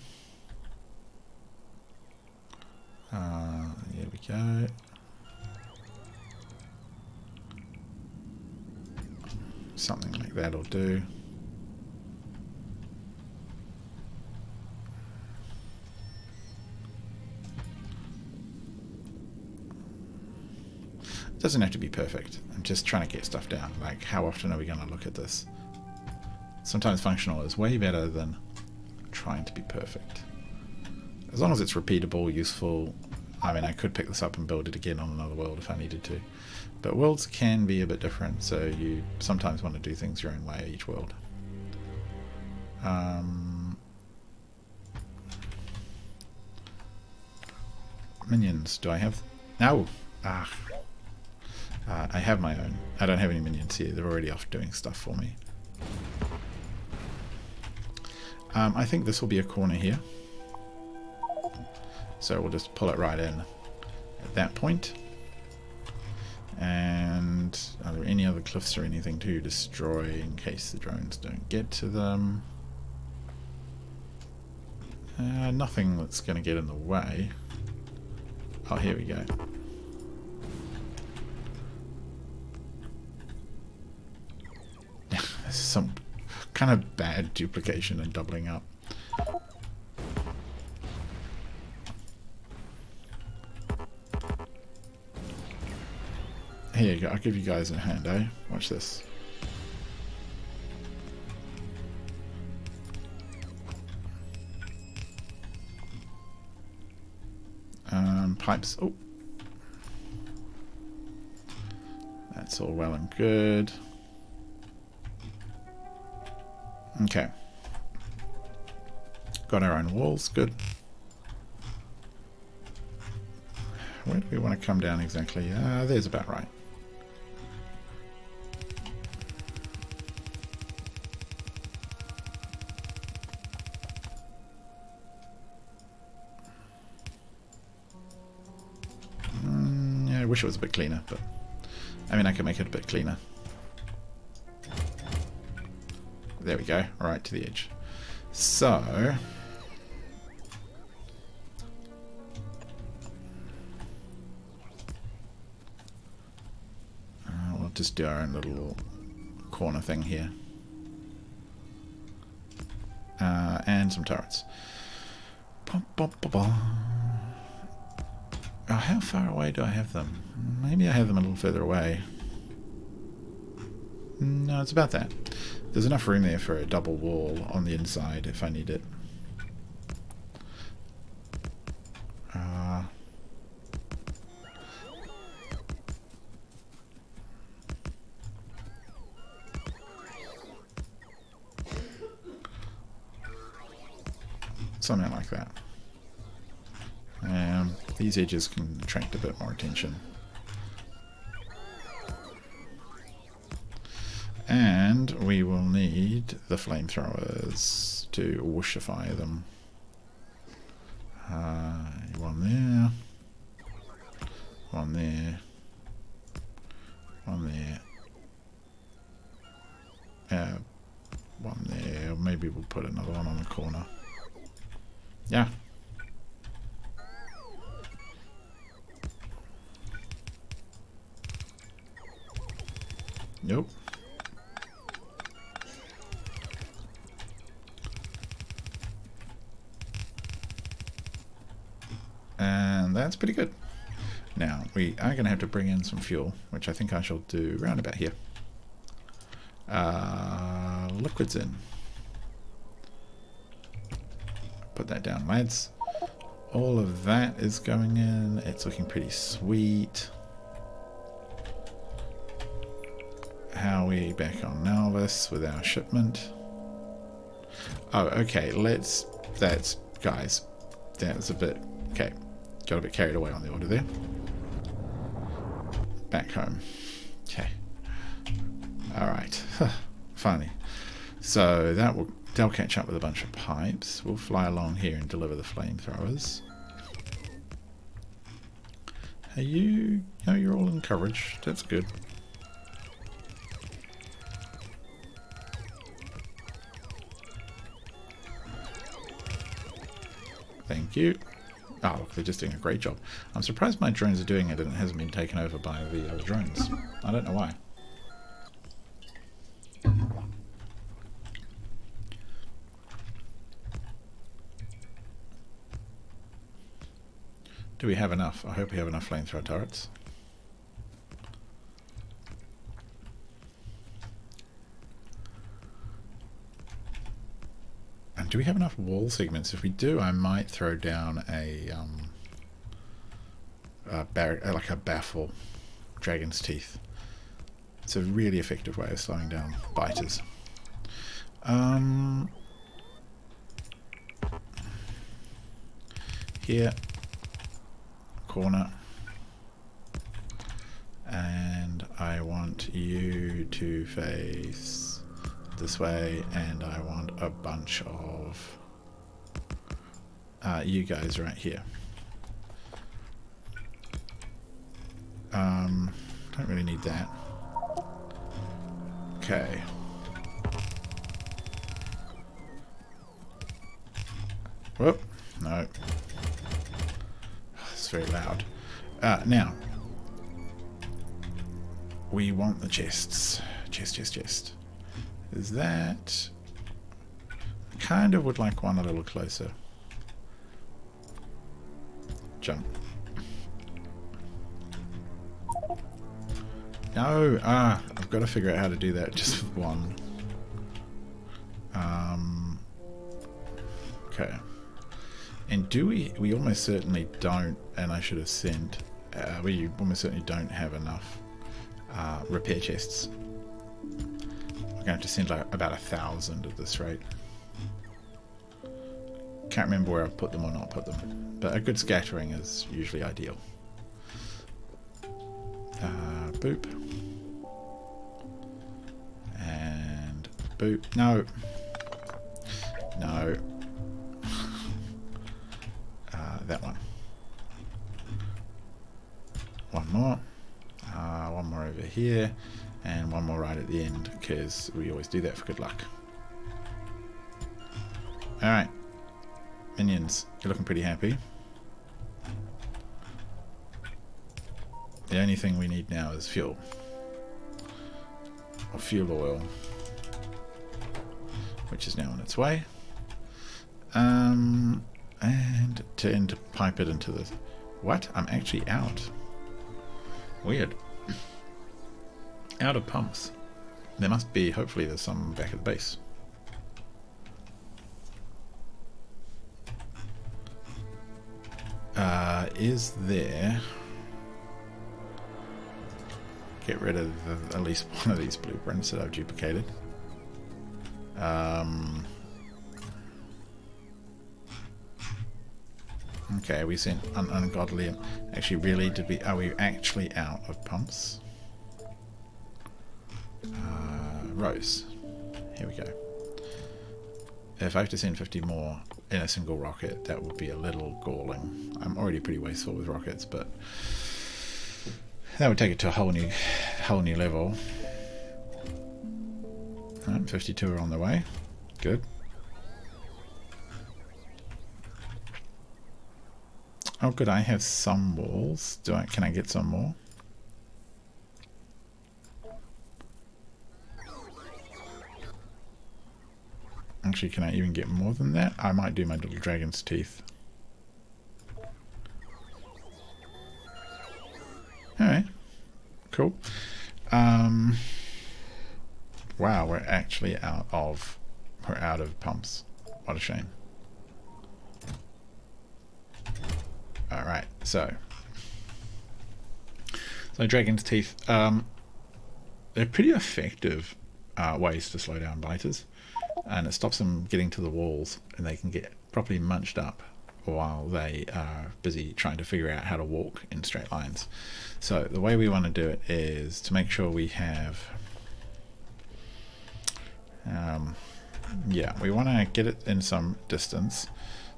There we go. Something like that'll do. It doesn't have to be perfect. I'm just trying to get stuff down. Like, how often are we going to look at this? Sometimes functional is way better than trying to be perfect. As long as it's repeatable, useful, I mean, I could pick this up and build it again on another world if I needed to. But worlds can be a bit different, so you sometimes want to do things your own way each world. Minions, do I have? No! Ah. I have my own. I don't have any minions here. They're already off doing stuff for me. I think this will be a corner here. So we'll just pull it right in at that point. And are there any other cliffs or anything to destroy in case the drones don't get to them? Nothing that's going to get in the way. Oh, here we go. There's some kind of bad duplication and doubling up. Here you go, I'll give you guys a hand, eh? Watch this. Pipes. Oh. That's all well and good. Okay. Got our own walls, good. Where do we want to come down exactly? There's about right. Yeah, I wish it was a bit cleaner, but I mean I can make it a bit cleaner. There we go, right to the edge. So we'll just do our own little corner thing here. And some turrets. Oh, how far away do I have them? Maybe I have them a little further away. No, it's about that. There's enough room there for a double wall on the inside if I need it. Something like that. These edges can attract a bit more attention. And we will need the flamethrowers to whooshify them. One there. One there. One there. One there. Maybe we'll put another one on the corner. Yeah. Nope. And that's pretty good. Now, we are going to have to bring in some fuel, which I think I shall do round about here. Liquids in. Put that down, lads. All of that is going in. It's looking pretty sweet. How are we back on Nalvis with our shipment? Oh, okay, guys, that was a bit, okay, got a bit carried away on the order there. Back home. Okay. Alright, finally. So they'll catch up with a bunch of pipes. We'll fly along here and deliver the flamethrowers. Are you, oh, you're all in coverage, that's good. Thank you. Oh, look, they're just doing a great job. I'm surprised my drones are doing it and it hasn't been taken over by the other drones. I don't know why. Do we have enough? I hope we have enough flamethrower turrets. And do we have enough wall segments? If we do, I might throw down a like a baffle dragon's teeth. It's a really effective way of slowing down biters. Here, corner, and I want you to face this way, and I want a bunch of you guys right here. Don't really need that. Okay. Whoop, no. It's very loud. Now, we want the chests. Chest. Is that... I kind of would like one a little closer. Jump. No! I've got to figure out how to do that just with one. Okay. And do we almost certainly don't, and I should have sent, we almost certainly don't have enough repair chests. We're going to have to send like about 1,000 at this rate. Can't remember where I've put them or not put them, but a good scattering is usually ideal. Boop. And boop. No. No. That one. One more. One more over here. And one more right at the end, because we always do that for good luck. Alright. Minions, you're looking pretty happy. The only thing we need now is fuel. Or fuel oil. Which is now on its way. And to pipe it into the... What? I'm actually out. Weird. Out of pumps. There must be, hopefully there's some back at the base. Is there... Get rid of at least one of these blueprints that I've duplicated. Okay, we sent ungodly. Actually, really, are we actually out of pumps? Rose. Here we go. If I have to send 50 more in a single rocket, that would be a little galling. I'm already pretty wasteful with rockets, but that would take it to a whole new level. Alright, 52 are on the way. Good. Oh, good. I have some walls. Can I get some more? Actually, can I even get more than that? I might do my little dragon's teeth. Alright. Cool. Wow, we're actually out of pumps. What a shame. Alright, so dragon's teeth, they're pretty effective ways to slow down biters, and it stops them getting to the walls, and they can get properly munched up while they are busy trying to figure out how to walk in straight lines. So the way we want to do it is to make sure we have yeah, we want to get it in some distance,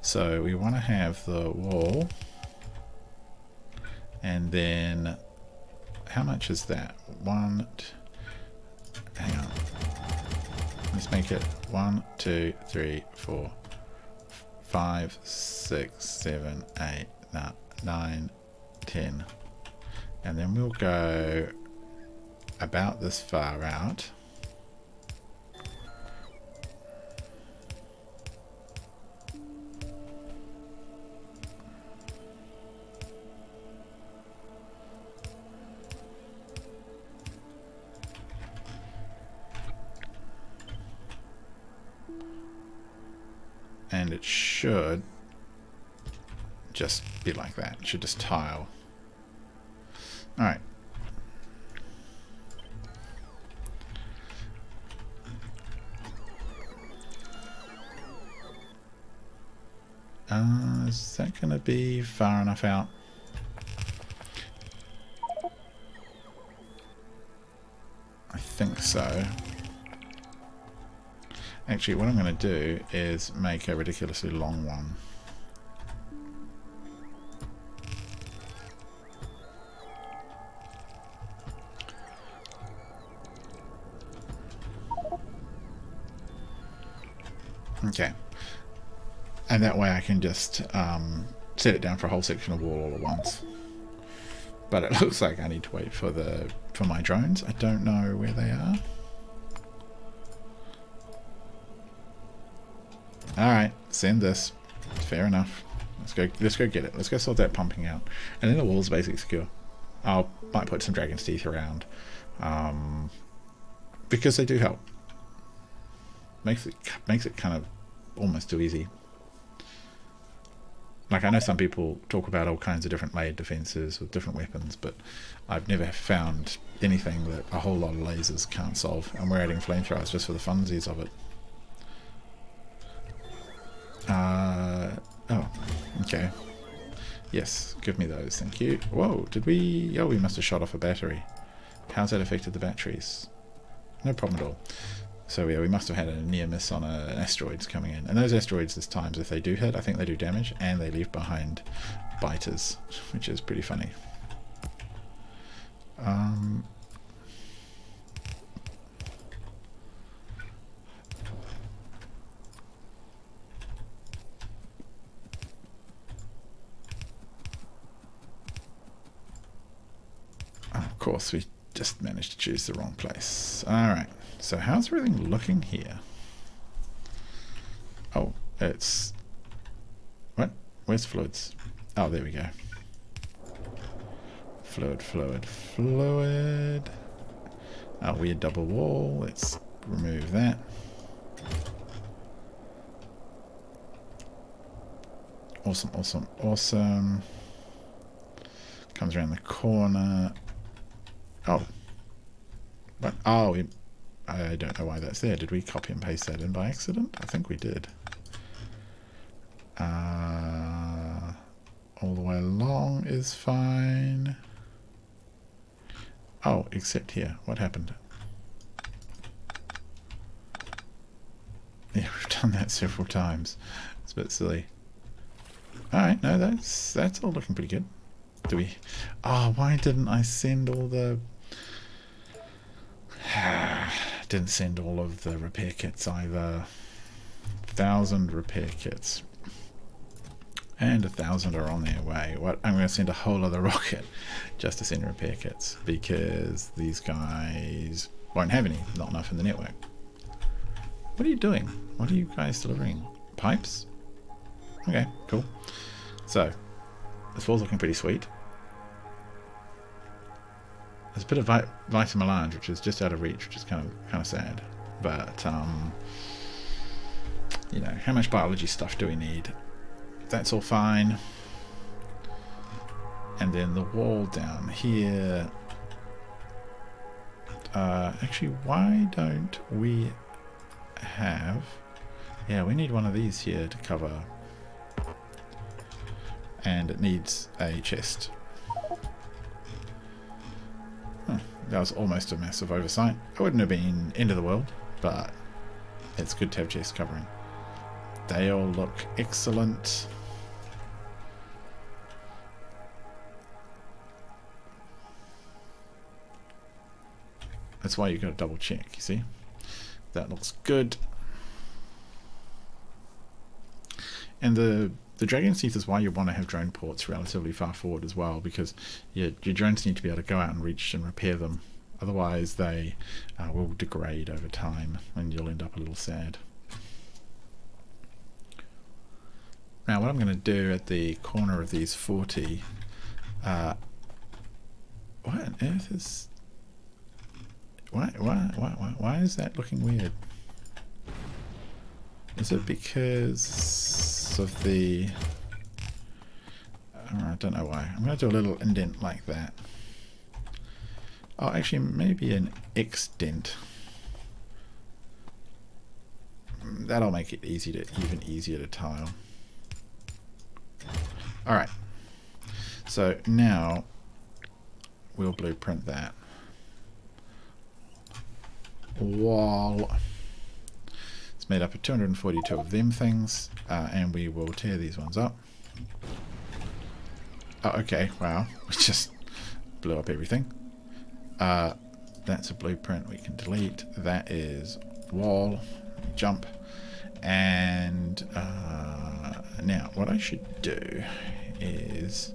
so we want to have the wall, and then how much is that? Hang on, let's make it 1, 2, 3, 4, 5, 6, 7, 8, 9, 10, and then we'll go about this far out. And it should just be like that. It should just tile Alright. Is that going to be far enough out? I think so. Actually, what I'm going to do is make a ridiculously long one. Okay. And that way I can just set it down for a whole section of wall all at once. But it looks like I need to wait for my drones. I don't know where they are. Alright, send this. Fair enough. Let's go get it. Let's go sort that pumping out. And then the wall's basically secure. Might put some dragon's teeth around. Because they do help. Makes it kind of almost too easy. Like, I know some people talk about all kinds of different layered defenses with different weapons, but I've never found anything that a whole lot of lasers can't solve, and we're adding flamethrowers just for the funsies of it. Oh, okay. Yes, give me those, thank you. Whoa, did we... Oh, we must have shot off a battery. How's that affected the batteries? No problem at all. So yeah, we must have had a near miss on an asteroids coming in. And those asteroids this time, if they do hit, I think they do damage, and they leave behind biters, which is pretty funny. Of course, we just managed to choose the wrong place. Alright, so how's everything looking here? Oh, it's... What? Where's fluids? Oh, there we go. Fluid, fluid, fluid. Oh, weird double wall. Let's remove that. Awesome, awesome, awesome. Comes around the corner. Oh. But, oh, I don't know why that's there. Did we copy and paste that in by accident? I think we did. All the way along is fine. Oh, except here. What happened? Yeah, we've done that several times. It's a bit silly. Alright, no, that's all looking pretty good. Do we... Oh, why didn't I send all the... Didn't send all of the repair kits either. 1,000 repair kits. And 1,000 are on their way. What? I'm going to send a whole other rocket just to send repair kits, because these guys won't have any. Not enough in the network. What are you doing? What are you guys delivering? Pipes? Okay, cool. So, this wall's looking pretty sweet. There's a bit of Vitamelange, which is just out of reach, which is kind of sad. But, you know, how much biology stuff do we need? That's all fine. And then the wall down here. Actually, why don't we have... Yeah, we need one of these here to cover. And it needs a chest. That was almost a massive oversight. It wouldn't have been end of the world, but it's good to have chest covering. They all look excellent. That's why you got to double check, you see? That looks good. And the Dragon's Teeth is why you want to have drone ports relatively far forward as well, because your drones need to be able to go out and reach and repair them. Otherwise they will degrade over time and you'll end up a little sad. Now what I'm going to do at the corner of these 40... what on earth is... Why is that looking weird? Is it because of the... I don't know why. I'm going to do a little indent like that. Oh, actually, maybe an extent. That'll make it even easier to tile. Alright. So now we'll blueprint that. Wall. It's made up of 242 of them things, and we will tear these ones up. Oh, okay, wow. We just blew up everything. That's a blueprint we can delete. That is wall. Jump. And now what I should do is,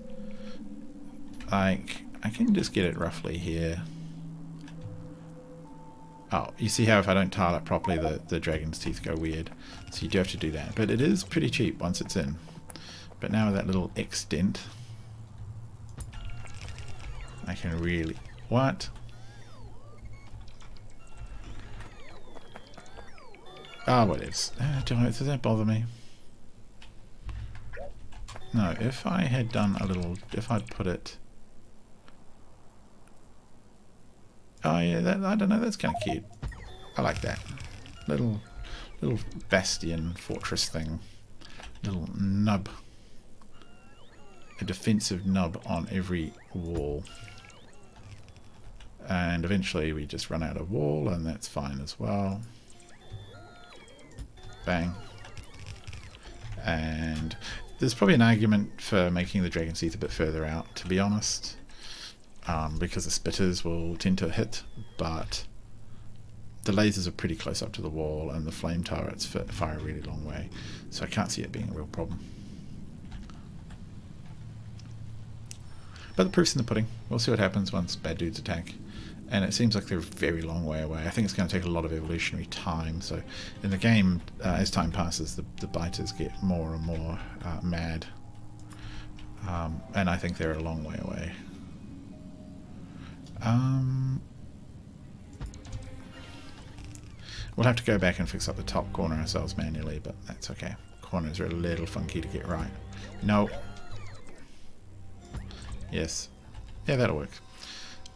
like, I can just get it roughly here. Oh, you see how if I don't tile it properly, the dragon's teeth go weird. So you do have to do that. But it is pretty cheap once it's in. But now with that little extent, I can really... What? Ah, what is? Does that bother me? No, if I had done a little... If I'd put it... Oh yeah, I don't know, that's kind of cute. I like that. Little bastion fortress thing. Little nub. A defensive nub on every wall. And eventually we just run out of wall, and that's fine as well. Bang. And there's probably an argument for making the dragon's teeth a bit further out, to be honest. Because the spitters will tend to hit, but the lasers are pretty close up to the wall, and the flame turrets fire a really long way, so I can't see it being a real problem. But the proof's in the pudding. We'll see what happens once bad dudes attack. And it seems like they're a very long way away. I think it's going to take a lot of evolutionary time. So in the game, as time passes, the biters get more and more mad. And I think they're a long way away. We'll have to go back and fix up the top corner ourselves manually, but that's okay. Corners are a little funky to get right. No. Yes. Yeah, that'll work.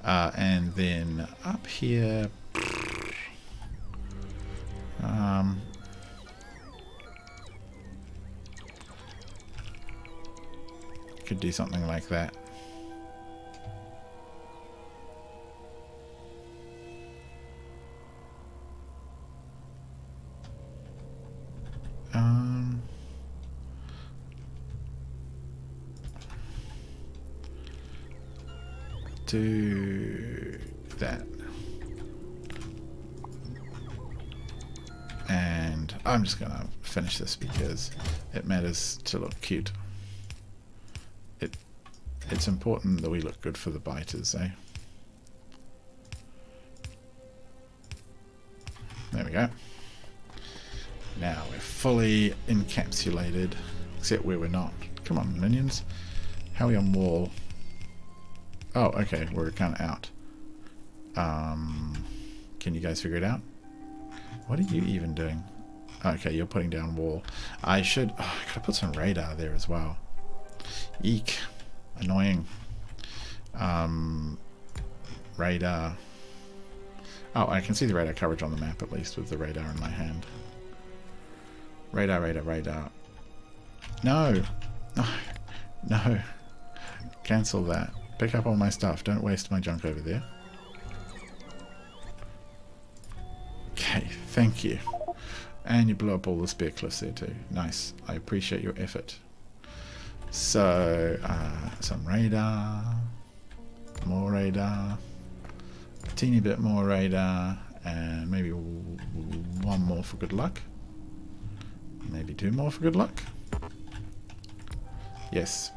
And then up here... could do something like that. Do that. And I'm just going to finish this because it matters to look cute. It's important that we look good for the biters, eh? There we go. Now we're fully encapsulated, except where we're not. Come on, minions. How are we on wall? Oh, okay, we're kind of out. Can you guys figure it out? What are you even doing? Okay, you're putting down wall. I should... Oh, I could put some radar there as well. Eek. Annoying. Radar. Oh, I can see the radar coverage on the map at least with the radar in my hand. Radar, radar, radar. No! No. Cancel that. Pick up all my stuff. Don't waste my junk over there. Okay, thank you. And you blew up all the spear cliffs there too. Nice. I appreciate your effort. So, some radar. More radar. A teeny bit more radar. And maybe one more for good luck. Maybe two more for good luck. Yes.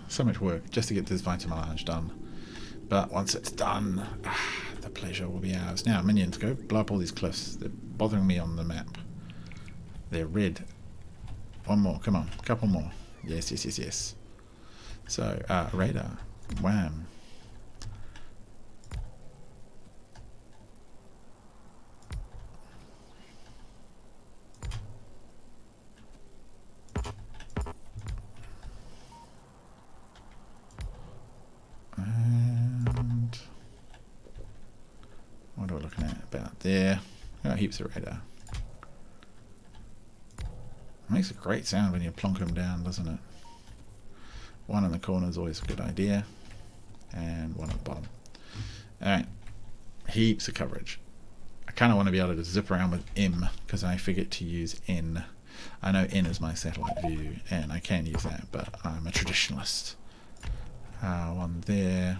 So much work just to get this Vitamelange done. But once it's done, the pleasure will be ours. Now, minions, go blow up all these cliffs. They're bothering me on the map. They're red. One more, come on, a couple more. Yes, yes, yes, yes. So, radar. Wham. there. Oh, heaps of radar. Makes a great sound when you plonk them down, doesn't it? One in the corner is always a good idea. And one at the bottom. Alright. Heaps of coverage. I kind of want to be able to zip around with M, because I forget to use N. I know N is my satellite view, and I can use that, but I'm a traditionalist. One there.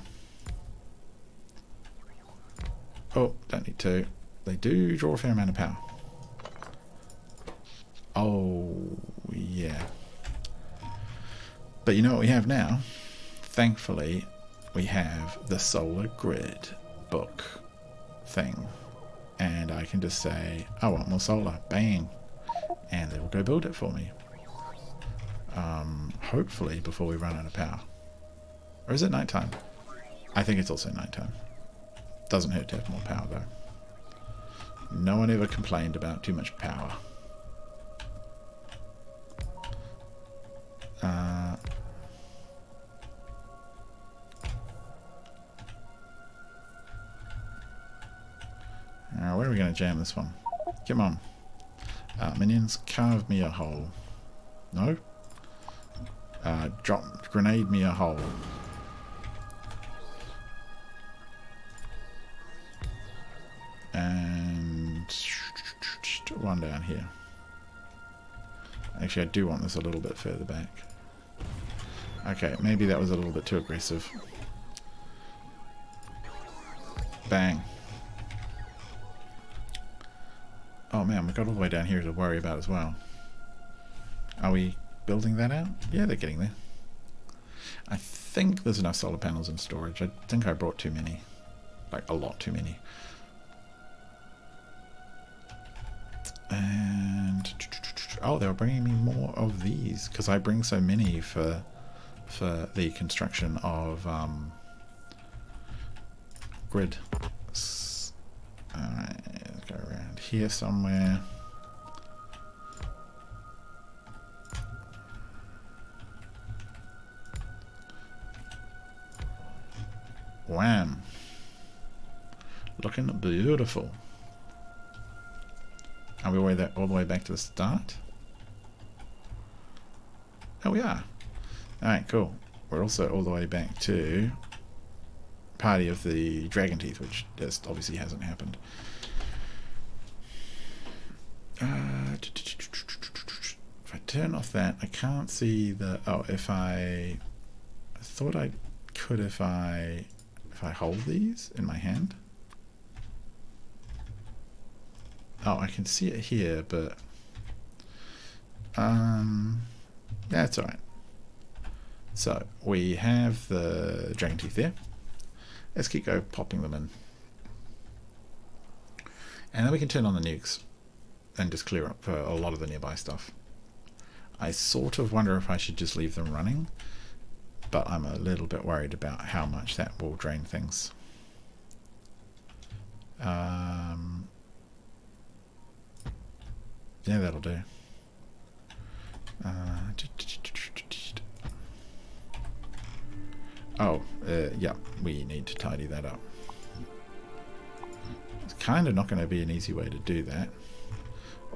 Oh, don't need to. They do draw a fair amount of power. Oh, yeah. But you know what we have now? Thankfully, we have the solar grid book thing. And I can just say, I want more solar. Bang. And they will go build it for me. Hopefully before we run out of power. Or is it nighttime? I think it's also nighttime. Doesn't hurt to have more power though. No one ever complained about too much power. Where are we going to jam this one? Come on. Minions, carve me a hole. No? Grenade me a hole. And one down here. Actually, I do want this a little bit further back. Okay, maybe that was a little bit too aggressive. Bang. Oh man, we got all the way down here to worry about as well. Are we building that out? Yeah, they're getting there. I think there's enough solar panels in storage. I think I brought too many. Like, a lot too many. And... oh, they were bringing me more of these, because I bring so many for the construction of grid. Alright, let's go around here somewhere. Wham! Looking beautiful. Are we all the way back to the start? Oh, we are. Alright, cool. We're also all the way back to Party of the Dragon Teeth, which just obviously hasn't happened. If I turn off that, I can't see the... oh, if I thought I could if I hold these in my hand. Oh, I can see it here, but that's alright. So we have the dragon teeth there. Let's keep popping them in. And then we can turn on the nukes and just clear up a lot of the nearby stuff. I sort of wonder if I should just leave them running, but I'm a little bit worried about how much that will drain things. Yeah, that'll do. Yeah, we need to tidy that up. It's kind of not going to be an easy way to do that.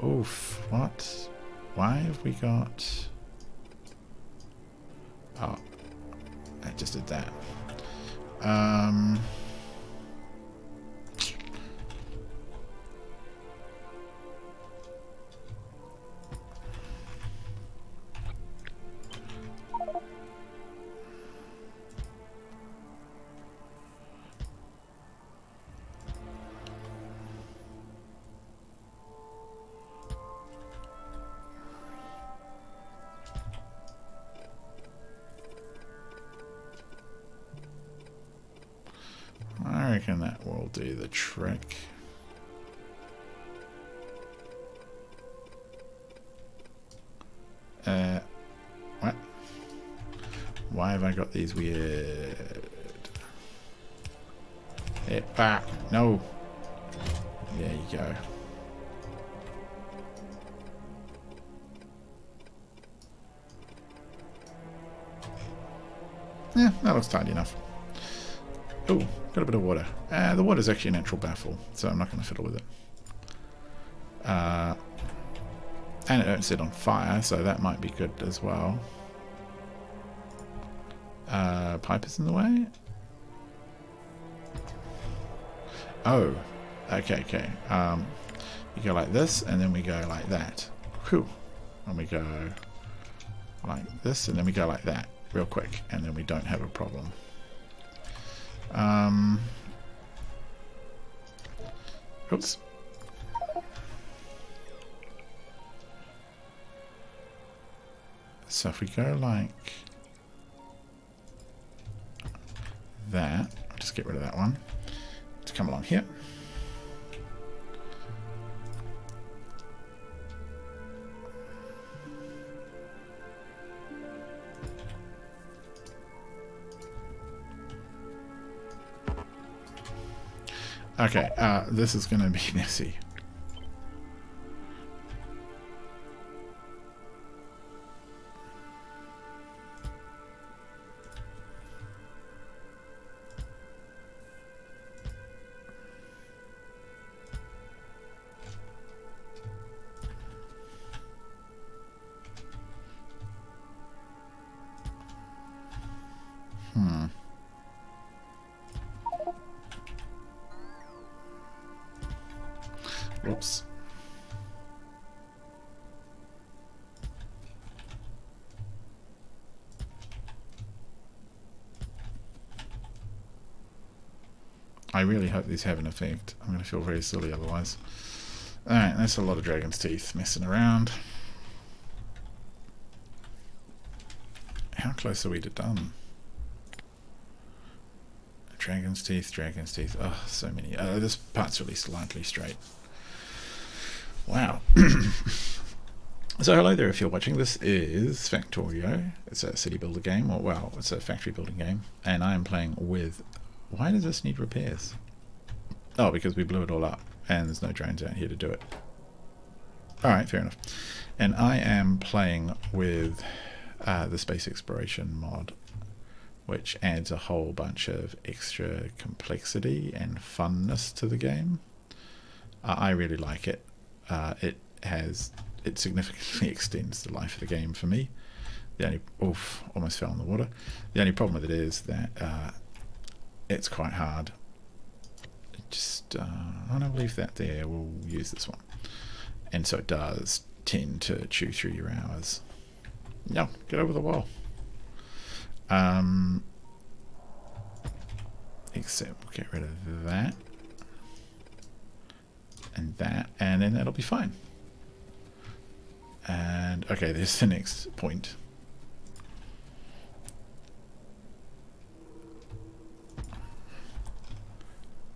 Oof, what? Why have we got... oh, I just did that. I reckon that will do the trick. What? Why have I got these weird... no! There you go. Yeah, that looks tidy enough. Oh, got a bit of water. The water is actually a natural baffle, so I'm not going to fiddle with it. And it don't set on fire, so that might be good as well. Pipe is in the way? Oh, okay. You go like this, and then we go like that. Whew. And we go like this, and then we go like that real quick, and then we don't have a problem. Oops. So if we go like that, I'll just get rid of that one. Just come along here. Okay, this is going to be messy. Whoops. I really hope these have an effect. I'm going to feel very silly otherwise. Alright, that's a lot of dragon's teeth messing around. How close are we to done? Dragon's teeth, dragon's teeth. Oh, so many. This part's really slightly straight. Wow. So hello there if you're watching. This is Factorio. It's a city builder game, or well, it's a factory building game. And I am playing with... Why does this need repairs? Oh, because we blew it all up. And there's no drones out here to do it. Alright, fair enough. And I am playing with the Space Exploration mod, which adds a whole bunch of extra complexity and funness to the game. I really like it. It significantly extends the life of the game for me. The only almost fell in the water. The only problem with it is that it's quite hard. Just I don't believe that there. We'll use this one, and so it does tend to chew through your hours. No, get over the wall. Except we'll get rid of that and that, and then that'll be fine. And okay, there's the next point.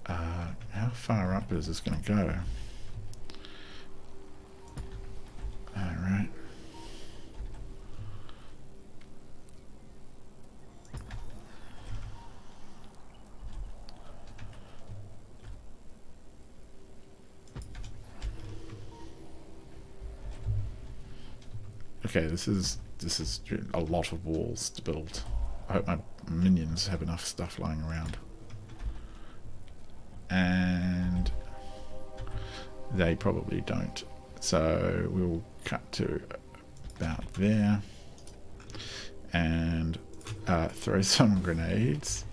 How far up is this going to go? Alright. Okay, this is a lot of walls to build. I hope my minions have enough stuff lying around. And they probably don't. So we'll cut to about there and throw some grenades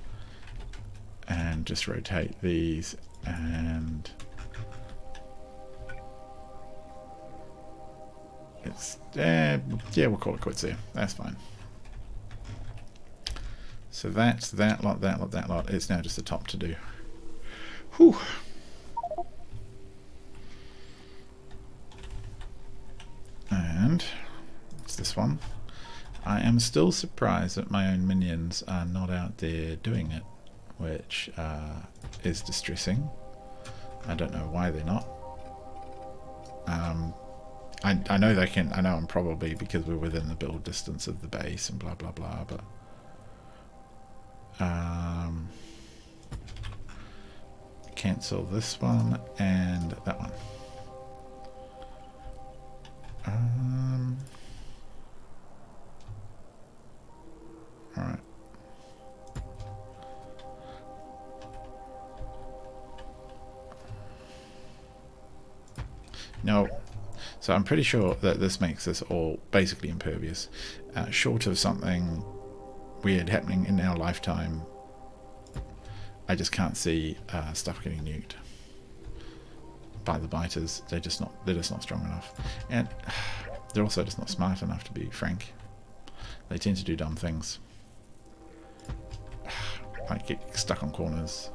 and just rotate these and it's yeah, we'll call it quits there. That's fine. So that's that lot, that lot, that lot. It's now just the top to do. Whew. And what's this one? I am still surprised that my own minions are not out there doing it, which is distressing. I don't know why they're not. I know they can. I know I'm probably because we're within the build distance of the base and blah blah blah, but cancel this one and that one. All right. No. So I'm pretty sure that this makes this all basically impervious. Short of something weird happening in our lifetime, I just can't see stuff getting nuked by the biters. They're just not strong enough, and they're also just not smart enough, to be frank. They tend to do dumb things, like get stuck on corners.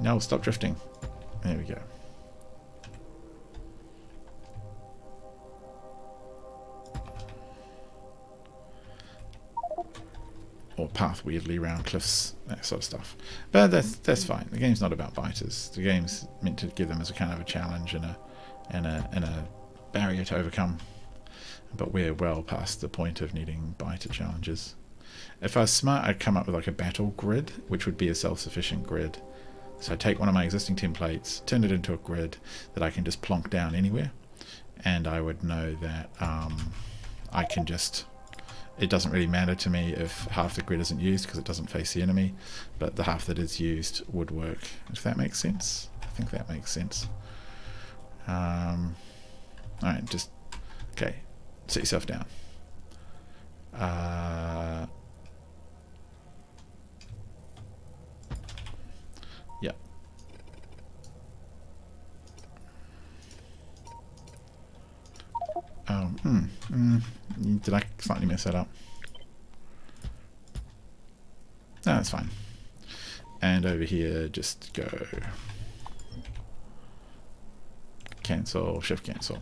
No, stop drifting. There we go. Or path weirdly around cliffs, that sort of stuff. But that's fine. The game's not about biters. The game's meant to give them as a kind of a challenge and a barrier to overcome. But we're well past the point of needing biter challenges. If I was smart, I'd come up with like a battle grid, which would be a self-sufficient grid. So I take one of my existing templates, turn it into a grid that I can just plonk down anywhere, and I would know that I can just... It doesn't really matter to me if half the grid isn't used because it doesn't face the enemy, but the half that is used would work. If that makes sense? I think that makes sense. Alright, just... Okay, sit yourself down. Yeah. Oh, did I slightly mess that up? No, that's fine. And over here, just go cancel, shift cancel.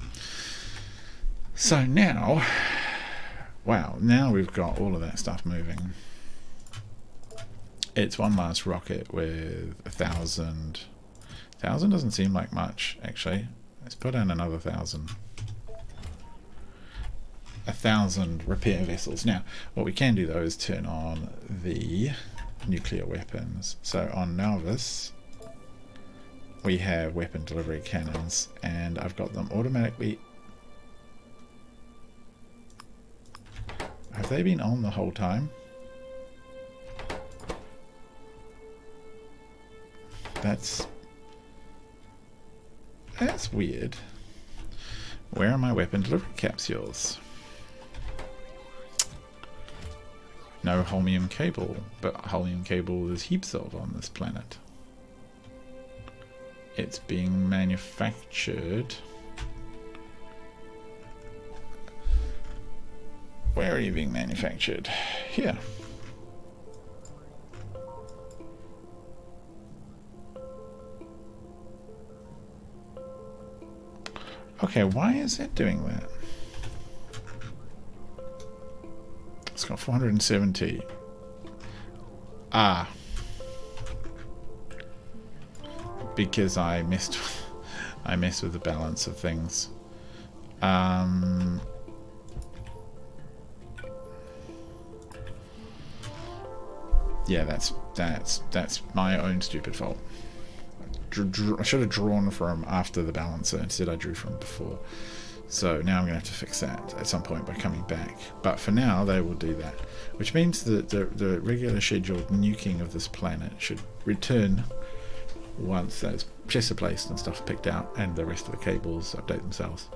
So now, wow, now we've got all of that stuff moving. It's one last rocket with 1,000. 1,000 doesn't seem like much, actually. Let's put in another 1,000. 1,000 repair vessels. Now, what we can do though is turn on the nuclear weapons. So on Novice, we have weapon delivery cannons, and I've got them automatically. Have they been on the whole time? That's weird. Where are my weapon delivery capsules? No holmium cable, but holmium cable there's heaps of on this planet. It's being manufactured. Where are you being manufactured? Here. Okay, why is it doing that? It's got 470. Ah. Because I messed with the balance of things. Yeah, that's my own stupid fault. I should have drawn from after the balancer, instead I drew from before. So now I'm going to have to fix that at some point by coming back. But for now, they will do that. Which means that the regular scheduled nuking of this planet should return once those chests are placed and stuff picked out and the rest of the cables update themselves.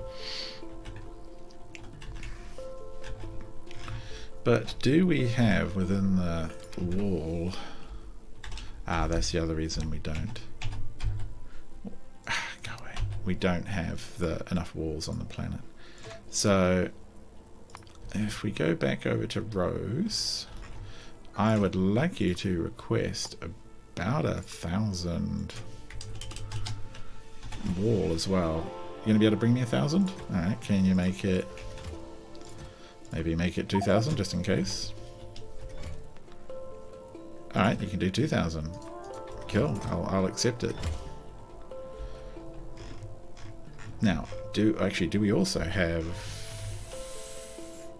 But do we have within the wall... Ah, that's the other reason we don't. Go away. We don't have enough walls on the planet. So if we go back over to rows, I would like you to request about 1,000 wall as well. You're gonna be able to bring me 1,000? Alright, can you make it, maybe make it 2,000 just in case? Alright, you can do 2,000. Cool, I'll accept it. Now, do we also have...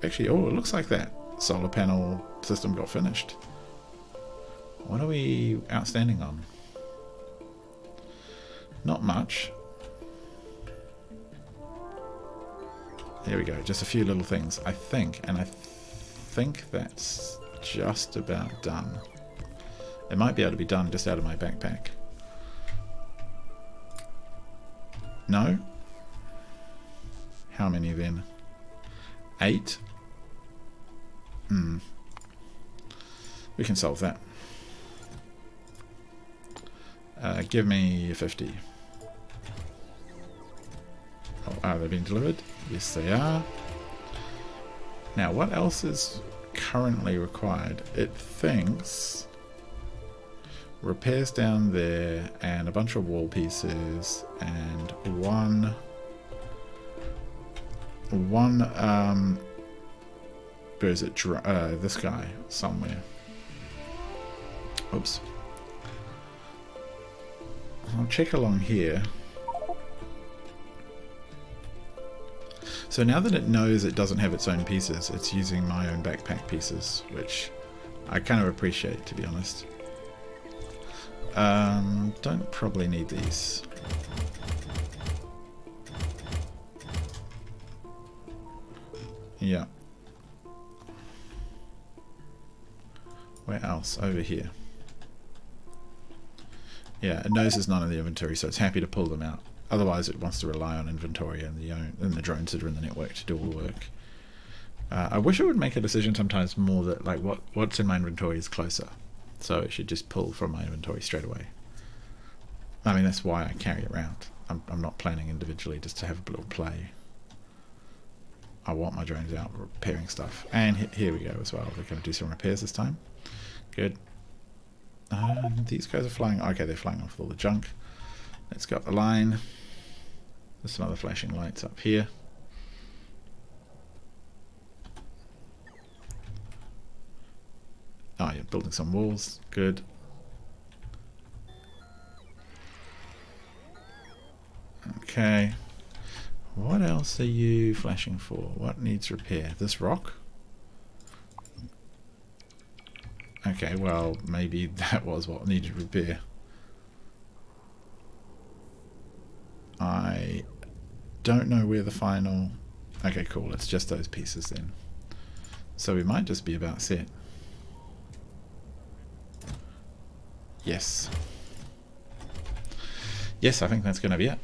Actually, oh, it looks like that solar panel system got finished. What are we outstanding on? Not much. There we go, just a few little things, I think, and I think that's just about done. It might be able to be done just out of my backpack. No? How many then? 8? We can solve that. Give me 50. Oh, are they being delivered? Yes, they are. Now, what else is currently required? It thinks repairs down there and a bunch of wall pieces and one where is it? This guy somewhere. Oops. I'll check along here. So now that it knows it doesn't have its own pieces, it's using my own backpack pieces, which I kind of appreciate, to be honest. Don't probably need these. Yeah. Where else? Over here. Yeah, it knows there's none in the inventory, so it's happy to pull them out. Otherwise, it wants to rely on inventory and the drones that are in the network to do all the work. I wish it would make a decision sometimes more that like what's in my inventory is closer, so it should just pull from my inventory straight away. I mean, that's why I carry it around. I'm not planning individually just to have a little play. I want my drones out repairing stuff. And here we go as well. They're going to do some repairs this time. Good. These guys are flying. Okay, they're flying off with all the junk. Let's go up the line. There's some other flashing lights up here. Oh, you're building some walls. Good. Okay. What else are you flashing for? What needs repair? This rock? Okay, well, maybe that was what needed repair. I don't know where the final... Okay, cool. It's just those pieces then. So we might just be about set. Yes. Yes, I think that's going to be it.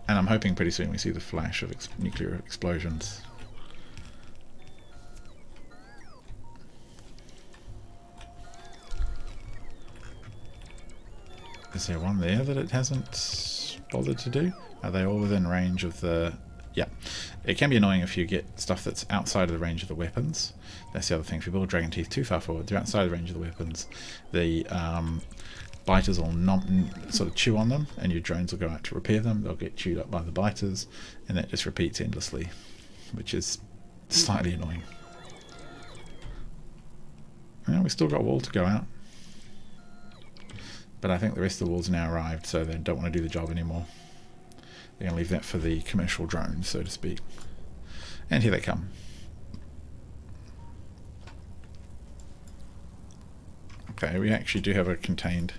And I'm hoping pretty soon we see the flash of nuclear explosions. Is there one there that it hasn't bothered to do? Are they all within range of the... Yeah. It can be annoying if you get stuff that's outside of the range of the weapons. That's the other thing. If you build Dragon Teeth too far forward, they're outside of the range of the weapons. The biters will sort of chew on them, and your drones will go out to repair them. They'll get chewed up by the biters, and that just repeats endlessly, which is slightly annoying. Well, we've still got a wall to go out. But I think the rest of the walls now arrived, so they don't want to do the job anymore. They're going to leave that for the commercial drones, so to speak. And here they come. Okay, we actually do have a contained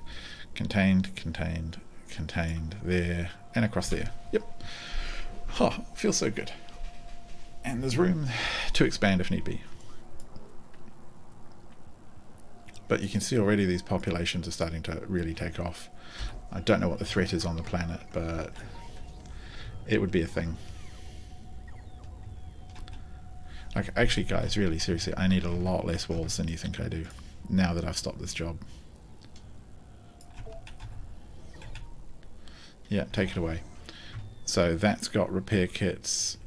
there, and across there. Yep. Oh, feels so good. And there's room to expand if need be. But you can see already these populations are starting to really take off. I don't know what the threat is on the planet, but it would be a thing. Like, actually, guys, really seriously, I need a lot less walls than you think I do, now that I've stopped this job. Yeah, take it away. So that's got repair kits.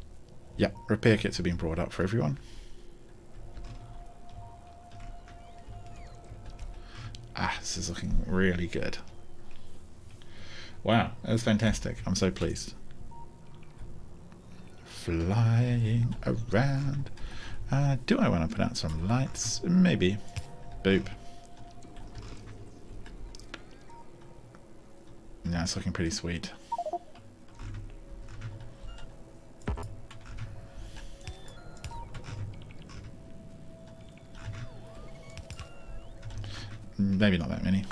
Yep, repair kits have been brought up for everyone. Ah, this is looking really good. Wow, that was fantastic. I'm so pleased. Flying around. Do I want to put out some lights? Maybe. Boop. Yeah, it's looking pretty sweet. Maybe not that many.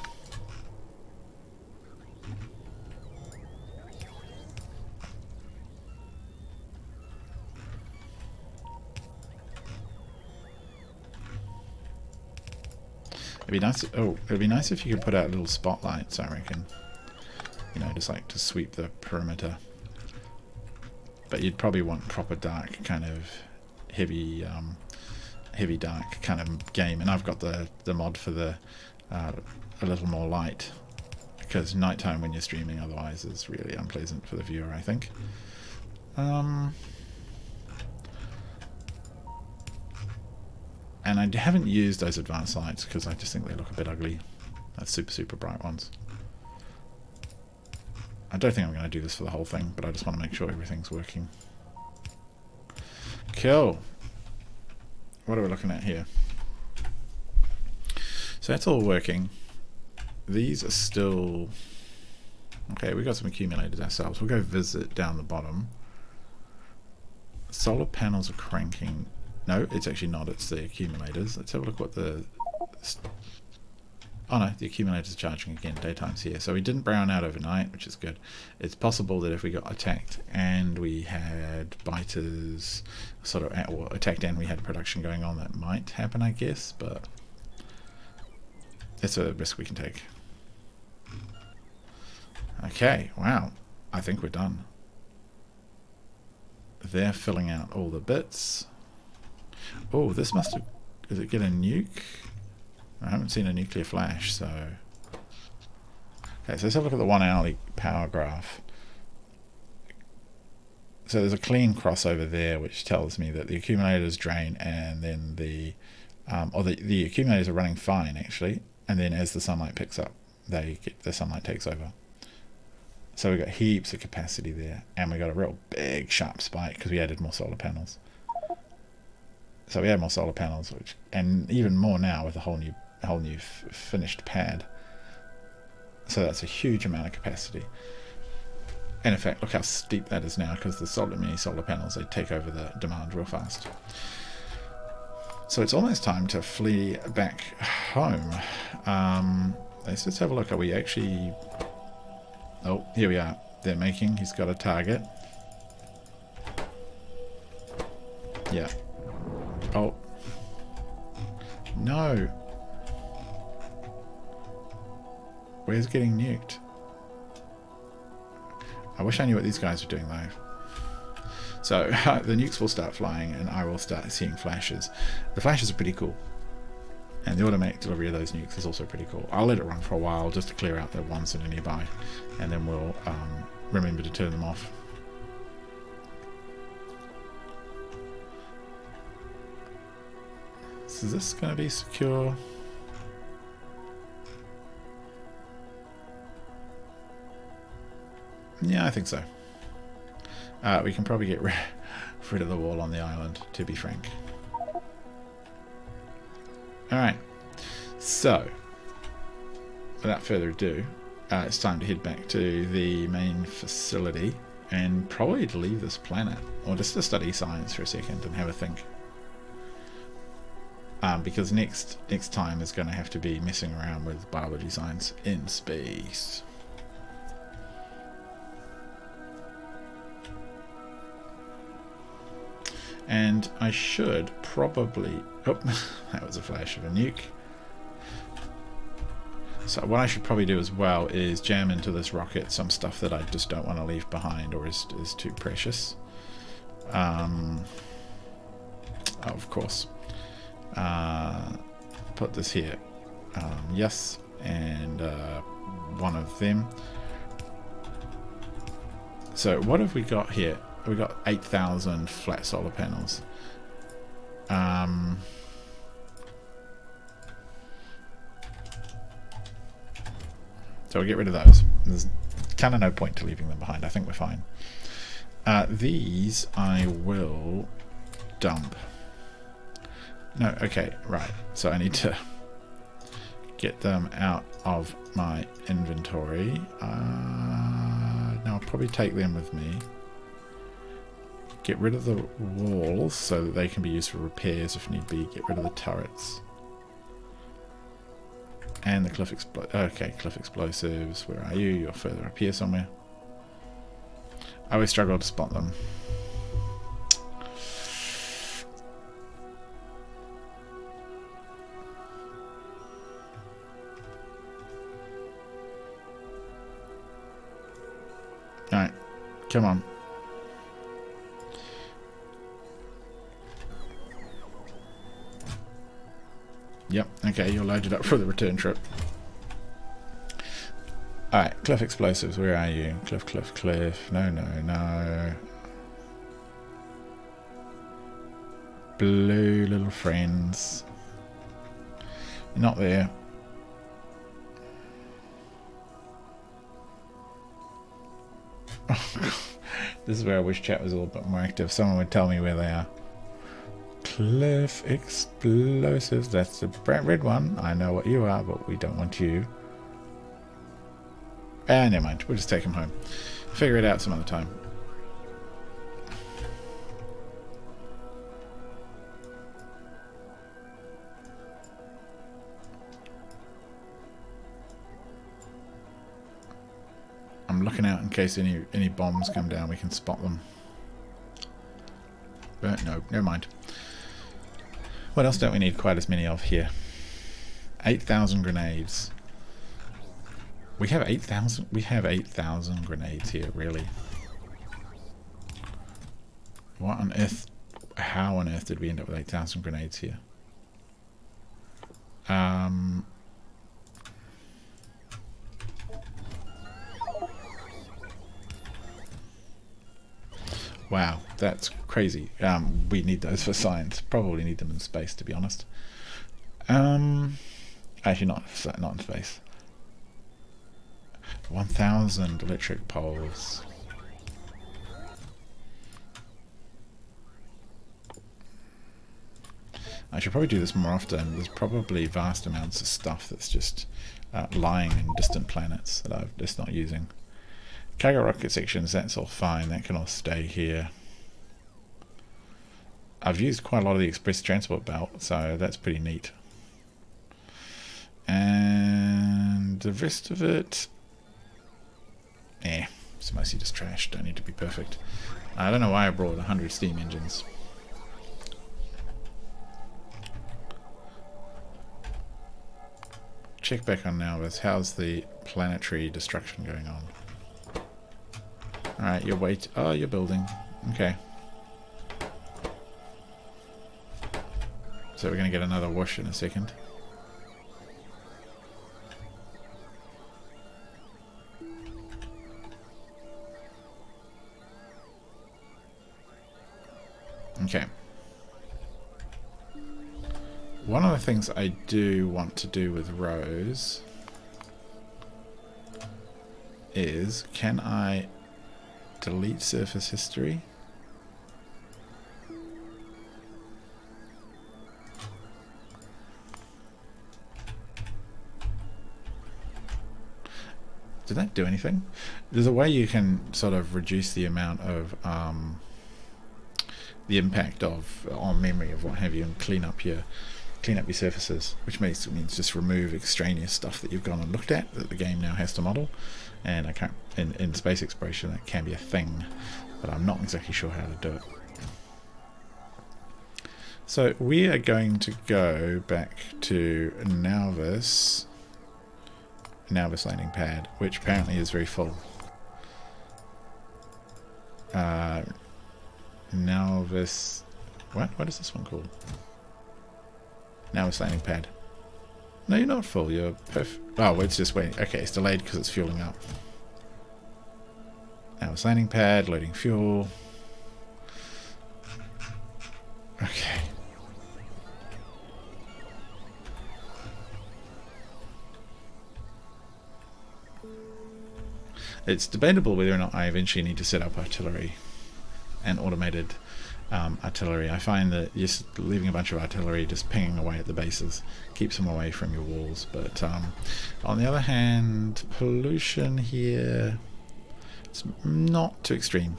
It'd be nice. Oh, it'd be nice if you could put out little spotlights, I reckon. You know, just like to sweep the perimeter. but you'd probably want proper dark, kind of heavy heavy dark kind of game. And I've got the mod for the a little more light, because nighttime when you're streaming otherwise is really unpleasant for the viewer, I think. And I haven't used those advanced lights because I just think they look a bit ugly. Those super bright ones. I don't think I'm going to do this for the whole thing, but I just want to make sure everything's working. Cool. What are we looking at here? So that's all working. These are still... Okay, we've got some accumulators ourselves. We'll go visit down the bottom. Solar panels are cranking. No, it's actually not. It's the accumulators. Let's have a look what the... Oh no, the accumulators are charging again. Daytime's here. So we didn't brown out overnight, which is good. It's possible that if we got attacked and we had biters sort of attacked and we had production going on, that might happen, I guess, but it's a risk we can take. Okay, wow. I think we're done. They're filling out all the bits. Oh, this must have... Does it get a nuke? I haven't seen a nuclear flash, so... Okay, so let's have a look at the 1 hourly power graph. So there's a clean crossover there, which tells me that the accumulators drain, and then the accumulators are running fine, actually. And then as the sunlight picks up, the sunlight takes over. So we've got heaps of capacity there, and we got a real big sharp spike because we added more solar panels. So we add more solar panels, and even more now with a whole new finished pad. So that's a huge amount of capacity. And in fact, look how steep that is now, because the mini solar panels, they take over the demand real fast. So it's almost time to flee back home. Let's just have a look. Are we actually... Oh, here we are. They're making... He's got a target. Yeah. Oh. No. Where's getting nuked? I wish I knew what these guys were doing though. So the nukes will start flying and I will start seeing flashes. The flashes are pretty cool. And the automatic delivery of those nukes is also pretty cool. I'll let it run for a while just to clear out the ones that are nearby. And then we'll remember to turn them off. So is this going to be secure? Yeah, I think so. We can probably get rid of the wall on the island, to be frank. Alright, so without further ado, it's time to head back to the main facility and probably to leave this planet, or just to study science for a second and have a think. Because next time is going to have to be messing around with biology science in space. And I should probably... Oh, that was a flash of a nuke. So what I should probably do as well is jam into this rocket some stuff that I just don't want to leave behind or is too precious. Of course. Put this here. Yes, and one of them. So what have we got here? We got 8,000 flat solar panels. So we'll get rid of those. There's kind of no point to leaving them behind. I think we're fine. These I will dump. No, okay, right. So I need to get them out of my inventory. Now I'll probably take them with me. Get rid of the walls so that they can be used for repairs if need be. Get rid of the turrets. And the cliff explosives. Where are you? You're further up here somewhere. I always struggle to spot them. Alright, come on. Yep, okay, you're loaded up for the return trip. Alright, Cliff Explosives, where are you? Cliff, Cliff, Cliff. No, no, no. Blue little friends. You're not there. This is where I wish chat was a little bit more active. Someone would tell me where they are. Cliff Explosives. That's the red one. I know what you are, but we don't want you. Ah, never mind. We'll just take him home. Figure it out some other time. I'm looking out in case any bombs come down. We can spot them. But no, never mind. What else don't we need quite as many of here? 8,000 grenades. We have 8,000. We have 8,000 grenades here. Really? What on earth? How on earth did we end up with 8,000 grenades here? Wow, that's crazy. We need those for science. Probably need them in space, to be honest. Actually, not in space. 1,000 electric poles. I should probably do this more often. There's probably vast amounts of stuff that's just lying in distant planets that I'm just not using. Cargo rocket sections, that's all fine. That can all stay here. I've used quite a lot of the express transport belt, so that's pretty neat. And the rest of it, it's mostly just trash. Don't need to be perfect. I don't know why I brought 100 steam engines. Check back on now with how's the planetary destruction going on. Alright, you're building. Okay. So we're going to get another whoosh in a second. Okay. One of the things I do want to do with Rose is, can I delete surface history? Did that do anything? There's a way you can sort of reduce the amount of the impact of on memory of what have you, and clean up your surfaces, which means just remove extraneous stuff that you've gone and looked at that the game now has to model. And I can't, in space exploration that can be a thing, but I'm not exactly sure how to do it. So we are going to go back to Nauvis landing pad, which apparently is very full. Nauvis, what is this one called? Nauvis landing pad. No, you're not full. You're perfect. Oh, it's just waiting. Okay, it's delayed because it's fueling up. Nauvis landing pad, loading fuel. Okay. It's debatable whether or not I eventually need to set up artillery and automated artillery. I find that just leaving a bunch of artillery just pinging away at the bases keeps them away from your walls. But on the other hand, pollution here, it's not too extreme.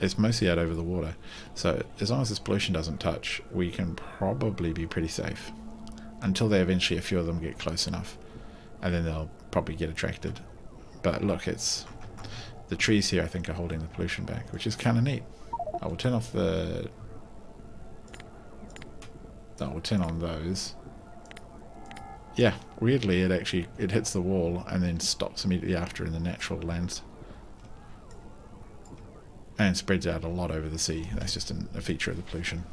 It's mostly out over the water. So as long as this pollution doesn't touch, we can probably be pretty safe. Until they eventually, a few of them get close enough. And then they'll probably get attracted. But look, it's the trees here I think are holding the pollution back, which is kind of neat. I will turn off the... I will turn on those. Yeah, weirdly it hits the wall and then stops immediately after in the natural lands. And spreads out a lot over the sea. That's just a feature of the pollution.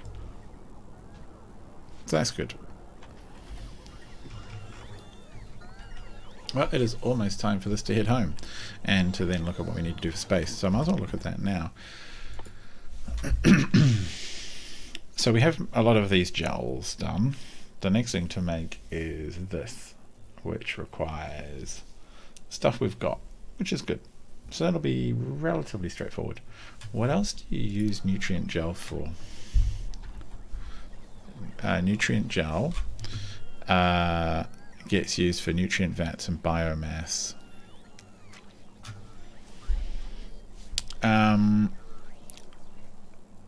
So that's good. Well, it is almost time for this to head home and to then look at what we need to do for space. So I might as well look at that now. So we have a lot of these gels done. The next thing to make is this, which requires stuff we've got, which is good. So that'll be relatively straightforward. What else do you use nutrient gel for? Nutrient gel gets used for nutrient vats and biomass.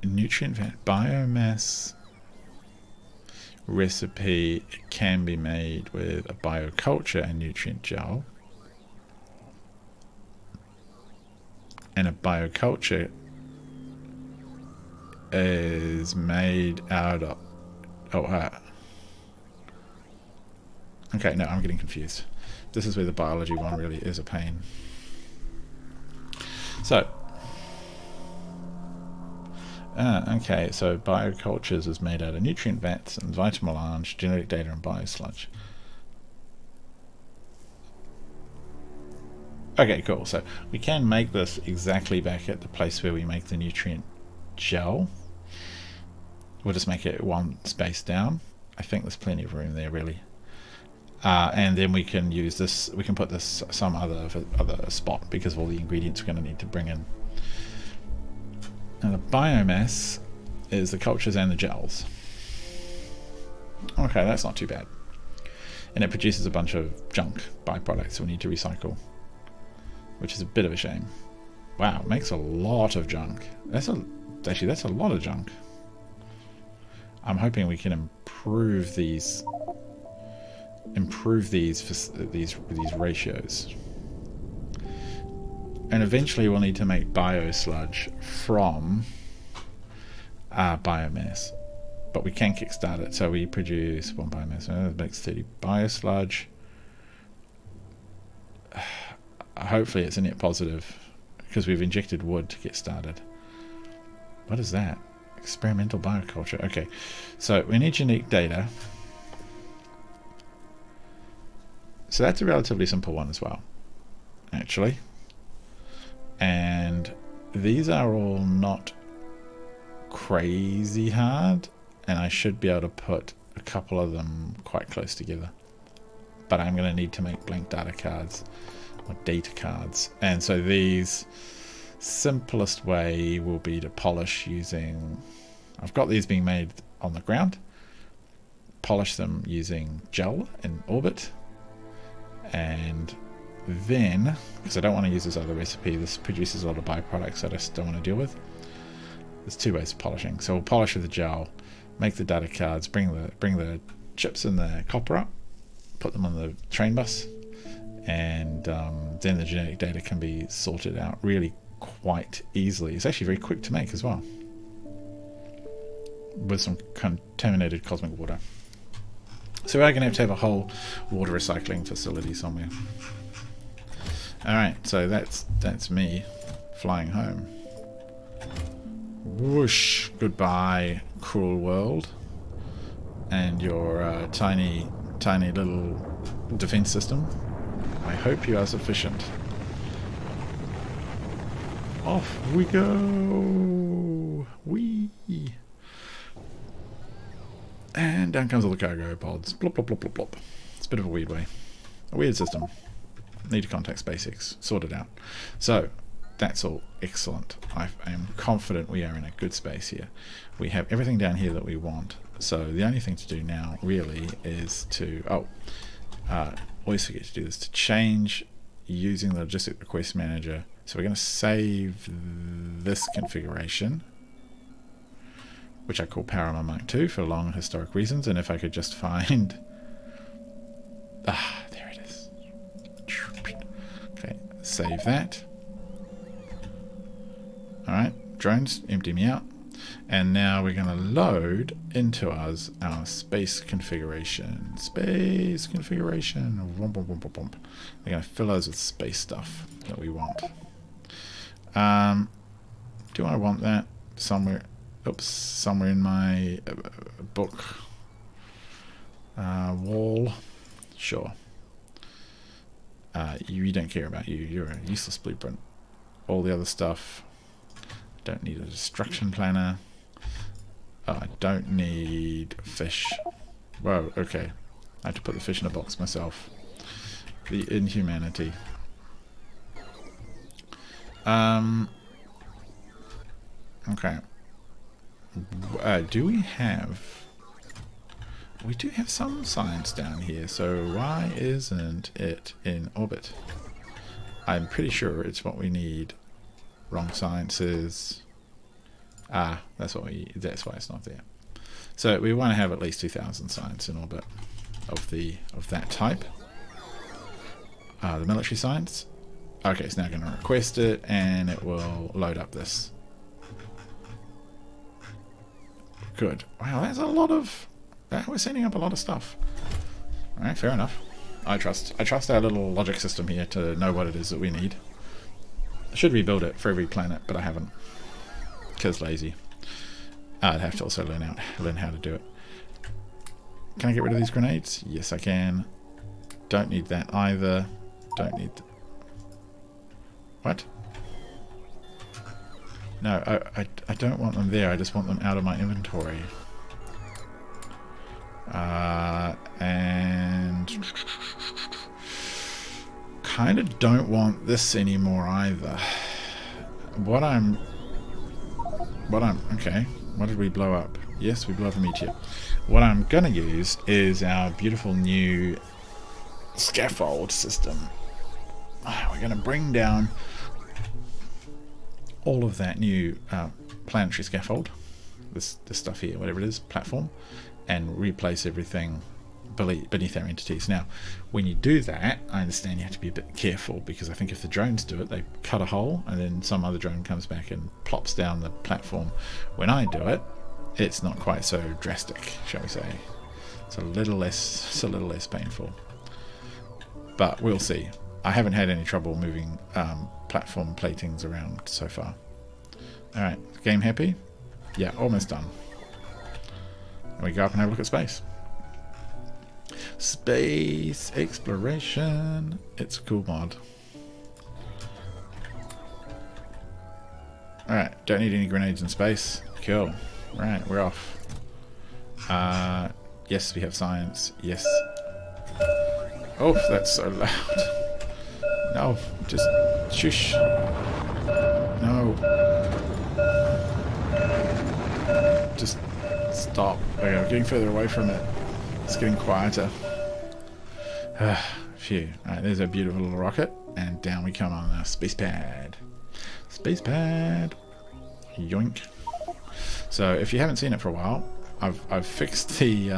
Nutrient vat biomass recipe can be made with a bioculture and nutrient gel, and a bioculture is made out of okay, no, I'm getting confused. This is where the biology one really is a pain. So okay, so biocultures is made out of nutrient vats and Vitamelange, genetic data, and biosludge. Okay, cool. So we can make this exactly back at the place where we make the nutrient gel. We'll just make it one space down. I think there's plenty of room there, really. And then we can use this. We can put this some other spot because of all the ingredients we're going to need to bring in. And the biomass is the cultures and the gels. Okay, that's not too bad. And it produces a bunch of junk byproducts we need to recycle, which is a bit of a shame. Wow, it makes a lot of junk. That's a lot of junk. I'm hoping we can improve these ratios. And eventually we'll need to make biosludge from biomass, but we can kickstart it. So we produce one biomass, that makes 30 biosludge. Hopefully it's a net positive because we've injected wood to get started. What is that? Experimental bioculture. Okay, so we need unique data. So that's a relatively simple one as well, actually. And these are all not crazy hard, and I should be able to put a couple of them quite close together. But I'm going to need to make blank data cards or data cards. And so these, simplest way will be to polish using, I've got these being made on the ground, polish them using gel in orbit, and then, because I don't want to use this other recipe, this produces a lot of byproducts that I just don't want to deal with. There's two ways of polishing. So we'll polish with the gel, make the data cards, bring the chips and the copper up, put them on the train bus, and then the genetic data can be sorted out really quite easily. It's actually very quick to make as well, with some contaminated cosmic water. So we're going to have a whole water recycling facility somewhere. Alright, so that's me flying home. Whoosh, goodbye, cruel world, and your tiny little defense system. I hope you are sufficient. Off we go! Whee! And down comes all the cargo pods. Plop, plop, plop, plop, plop. It's a bit of a weird way. A weird system. Need to contact SpaceX. Sort it out. So, that's all excellent. I am confident we are in a good space here. We have everything down here that we want. So, the only thing to do now, really, is to... always forget to do this. To change using the Logistic Request Manager. So, we're going to save this configuration, which I call Paramount Mark II for long historic reasons. And if I could just find... there it is. Okay, save that. Alright, drones, empty me out. And now we're going to load into us our space configuration. Space configuration. They're going to fill us with space stuff that we want. Do I want that somewhere? Oops, somewhere in my book wall. Sure. You don't care about you. You're a useless blueprint. All the other stuff. Don't need a destruction planner. I don't need fish. Whoa, okay. I had to put the fish in a box myself. The inhumanity. Okay. Do we have... We do have some science down here, so why isn't it in orbit? I'm pretty sure it's what we need. Wrong sciences. Ah, that's why it's not there. So we want to have at least 2,000 science in orbit of that type. The military science. Okay, it's now going to request it, and it will load up this. Good. Wow, that's a lot of... We're sending up a lot of stuff. Alright, fair enough. I trust our little logic system here to know what it is that we need. I should rebuild it for every planet, but I haven't. Because lazy. I'd have to also learn how to do it. Can I get rid of these grenades? Yes, I can. Don't need that either. Don't need... What? No, I don't want them there. I just want them out of my inventory. And kind of don't want this anymore either. Okay, what did we blow up? Yes, we blew up a meteor. What I'm gonna use is our beautiful new scaffold system. We're gonna bring down all of that new planetary scaffold, this stuff here, whatever it is, platform, and replace everything beneath our entities. Now, when you do that, I understand you have to be a bit careful, because I think if the drones do it, they cut a hole and then some other drone comes back and plops down the platform. When I do it, it's not quite so drastic, shall we say. It's a little less painful. But we'll see. I haven't had any trouble moving platform platings around so far. Alright, game happy? Yeah, almost done. And we go up and have a look at space. Space Exploration. It's a cool mod. Alright, don't need any grenades in space. Cool. Right, we're off. Yes, we have science. Yes. Oh, that's so loud. No, just shush. No. Just stop. Okay, I'm getting further away from it. It's getting quieter. Phew. Alright, there's a beautiful little rocket. And down we come on the space pad. Space pad. Yoink. So if you haven't seen it for a while, I've fixed the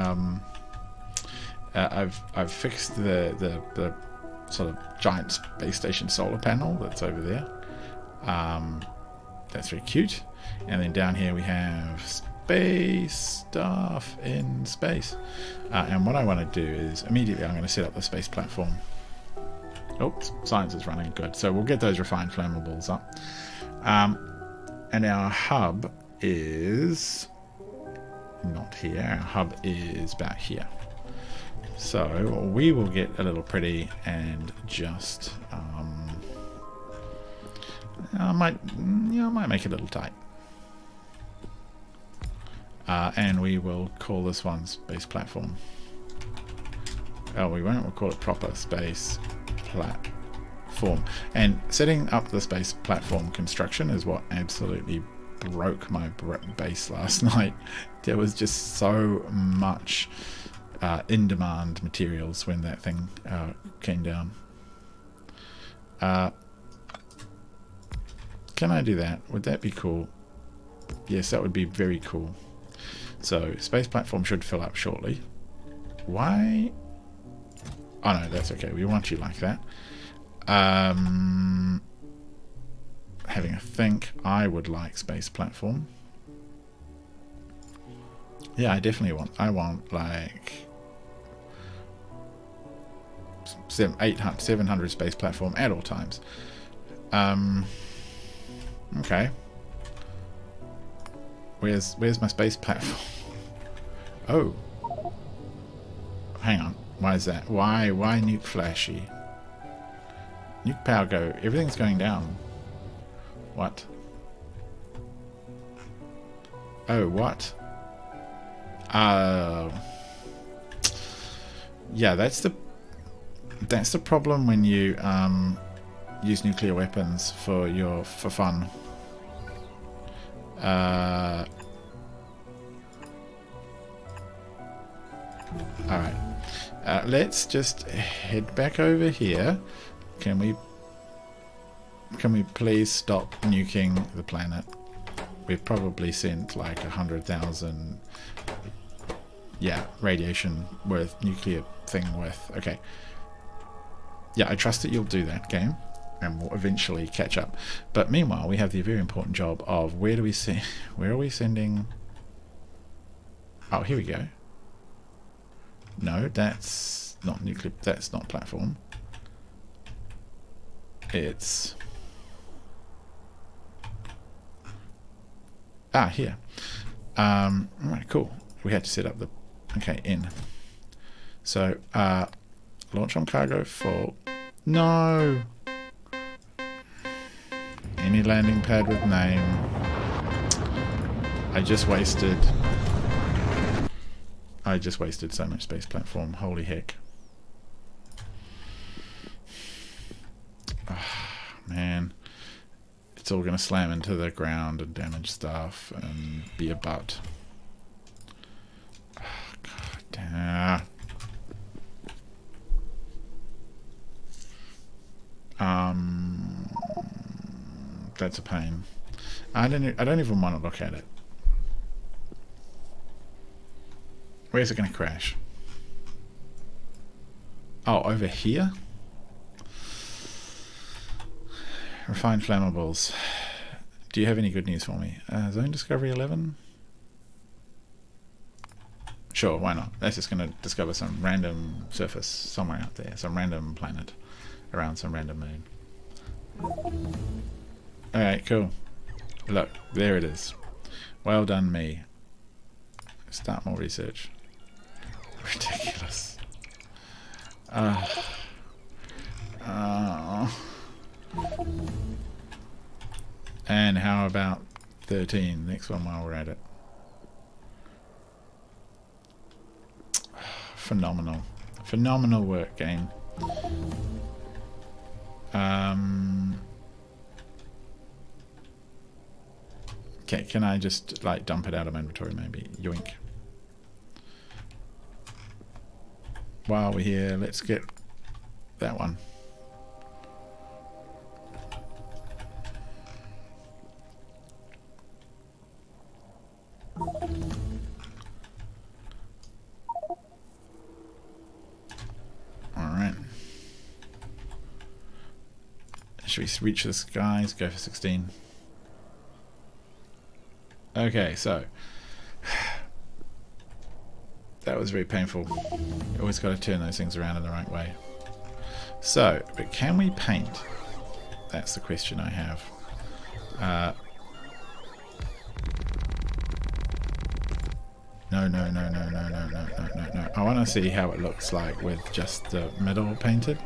I've fixed the sort of giant space station solar panel that's over there. That's very cute. And then down here we have space stuff in space. And what I want to do is immediately I'm going to set up the space platform. Oops, science is running good. So we'll get those refined flammables up. And our hub is not here. Our hub is about here. So we will get a little pretty and just I might make it a little tight. And we will call this one space platform. Oh, we won't. We'll call it proper space platform. And setting up the space platform construction is what absolutely broke my base last night. There was just so much in-demand materials when that thing came down. Can I do that? Would that be cool? Yes, that would be very cool. So, space platform should fill up shortly. Why? Oh no, that's okay. We want you like that. Having a think, I would like space platform. Yeah, I definitely want. I want like 700 space platform at all times. Okay. Where's my space platform? Oh. Hang on. Why is that? Why nuke flashy? Nuke power go. Everything's going down. What? Oh, what? Yeah, that's the problem when you use nuclear weapons for fun. Alright. Let's just head back over here. Can we please stop nuking the planet? We've probably sent like 100,000 radiation worth, nuclear thing worth. Okay. Yeah, I trust that you'll do that, game, and we'll eventually catch up. But meanwhile, we have the very important job of where are we sending? Oh, here we go. No, that's not nuclear. That's not platform. It's here. Right, cool. We had to set up the in. So launch on cargo for no. Any landing pad with name. I just wasted so much space platform. Holy heck. Oh, man. It's all going to slam into the ground and damage stuff and be a butt. Oh, God damn. That's a pain. I don't even want to look at it. Where's it going to crash? Oh, over here? Refined flammables. Do you have any good news for me? Zone Discovery 11? Sure, why not? That's just going to discover some random surface somewhere out there. Some random planet around some random moon. Alright, cool. Look, there it is. Well done, me. Start more research. Ridiculous. And how about 13? Next one while we're at it. Phenomenal. Phenomenal work, game. Okay, can I just like dump it out of my inventory maybe? Yoink. While we're here, let's get that one. Alright. Should we reach the skies? Go for 16. Okay, so that was very painful. You always got to turn those things around in the right way. So, but can we paint? That's the question I have. No. I want to see how it looks like with just the middle painted.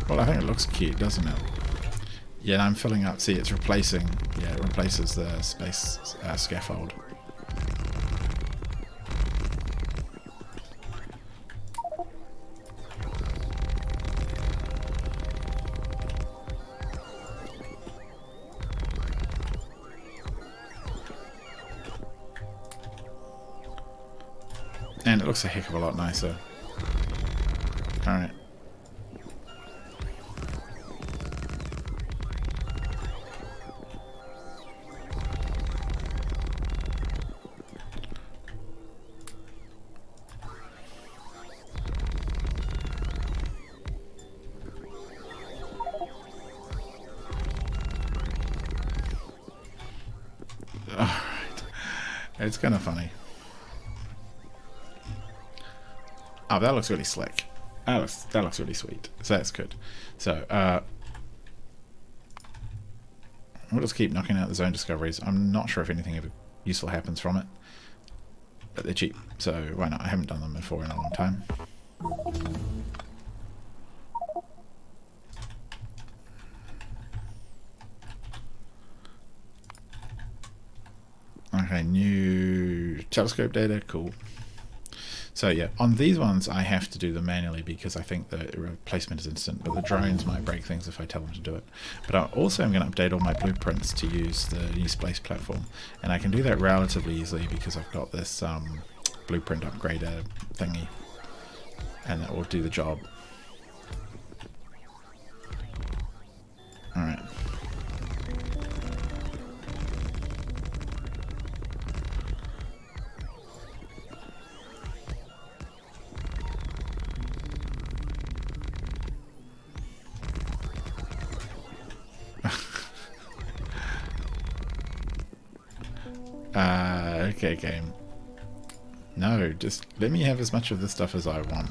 Well, I think it looks cute, doesn't it? Yeah, I'm filling up. See, it's replacing. Yeah, it replaces the space scaffold. And it looks a heck of a lot nicer. Alright. Alright. It's kind of funny. Oh, that looks really slick. That looks really sweet. So that's good. So, we'll just keep knocking out the zone discoveries. I'm not sure if anything ever useful happens from it. But they're cheap, so why not? I haven't done them before in a long time. Okay, new telescope data, cool. So yeah, on these ones I have to do them manually because I think the replacement is instant, but the drones might break things if I tell them to do it. But I also am going to update all my blueprints to use the new space platform, and I can do that relatively easily because I've got this blueprint upgrader thingy, and that will do the job. Alright. Okay, game. No, just let me have as much of this stuff as I want.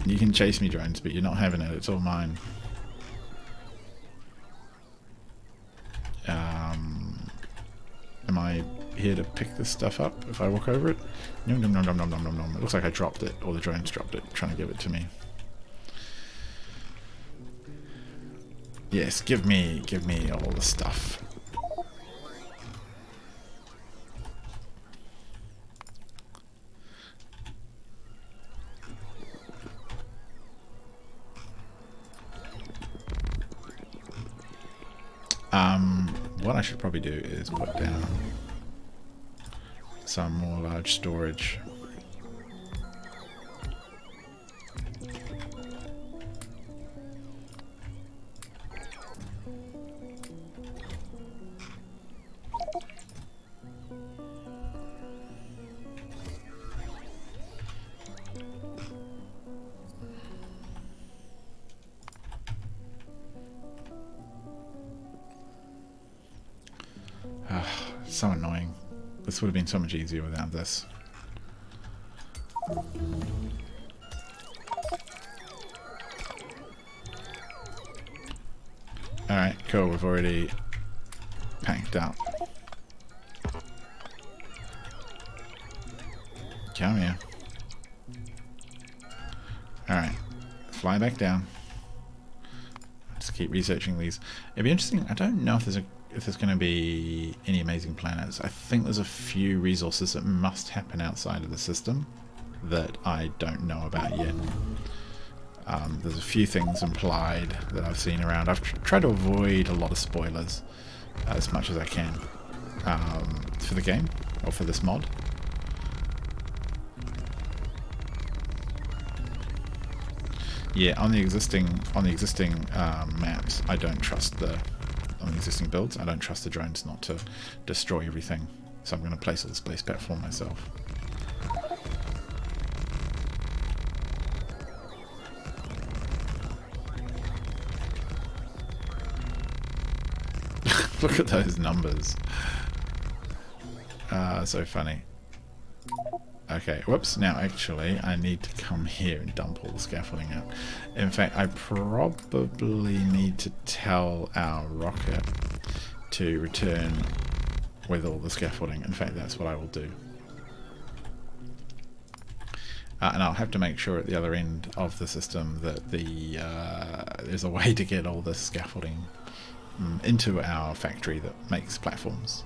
You can chase me, drones, but you're not having it. It's all mine. Am I here to pick this stuff up if I walk over it? Nom nom nom nom nom nom nom nom. It looks like I dropped it, or the drones dropped it, trying to give it to me. Yes, give me all the stuff. What I should probably do is put down some more large storage. So annoying. This would have been so much easier without this. Alright, cool. We've already packed up. Come here. Alright. Fly back down. Just keep researching these. It'd be interesting. I don't know if there's going to be any amazing planets. I think there's a few resources that must happen outside of the system that I don't know about yet. There's a few things implied that I've seen around. I've tried to avoid a lot of spoilers as much as I can for the game or for this mod. Yeah, on the existing maps, I don't trust on the existing builds, I don't trust the drones not to destroy everything. So I'm going to place a space platform myself. Look at those numbers. So funny. Okay, whoops, now actually I need to come here and dump all the scaffolding out. In fact, I probably need to tell our rocket to return with all the scaffolding. In fact, that's what I will do. And I'll have to make sure at the other end of the system that there's a way to get all this scaffolding into our factory that makes platforms.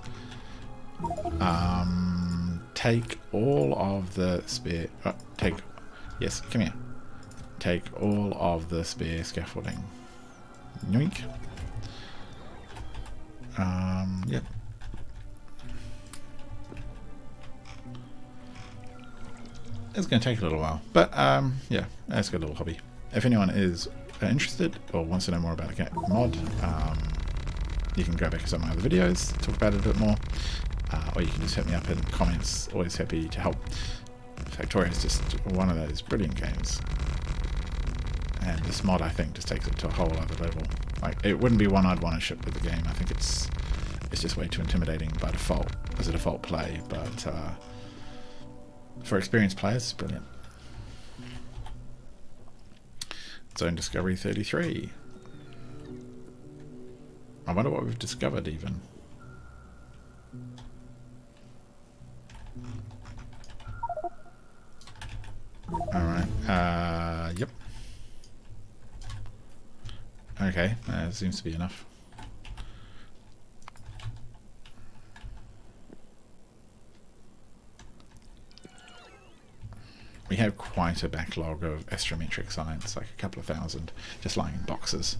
Take all of the spare... yes, come here. Take all of the spare scaffolding. Yoink. Yep. It's going to take a little while, but yeah, that's a good little hobby. If anyone is interested or wants to know more about the mod, you can go back to some of my other videos, talk about it a bit more. Or you can just hit me up in comments. Always happy to help. Factorio is just one of those brilliant games. And this mod, I think, just takes it to a whole other level. Like, it wouldn't be one I'd want to ship with the game. I think it's just way too intimidating by default, as a default play, but for experienced players, it's brilliant. Zone Discovery 33. I wonder what we've discovered even. Alright, yep. Okay, seems to be enough. We have quite a backlog of astrometric science, like a couple of thousand, just lying in boxes.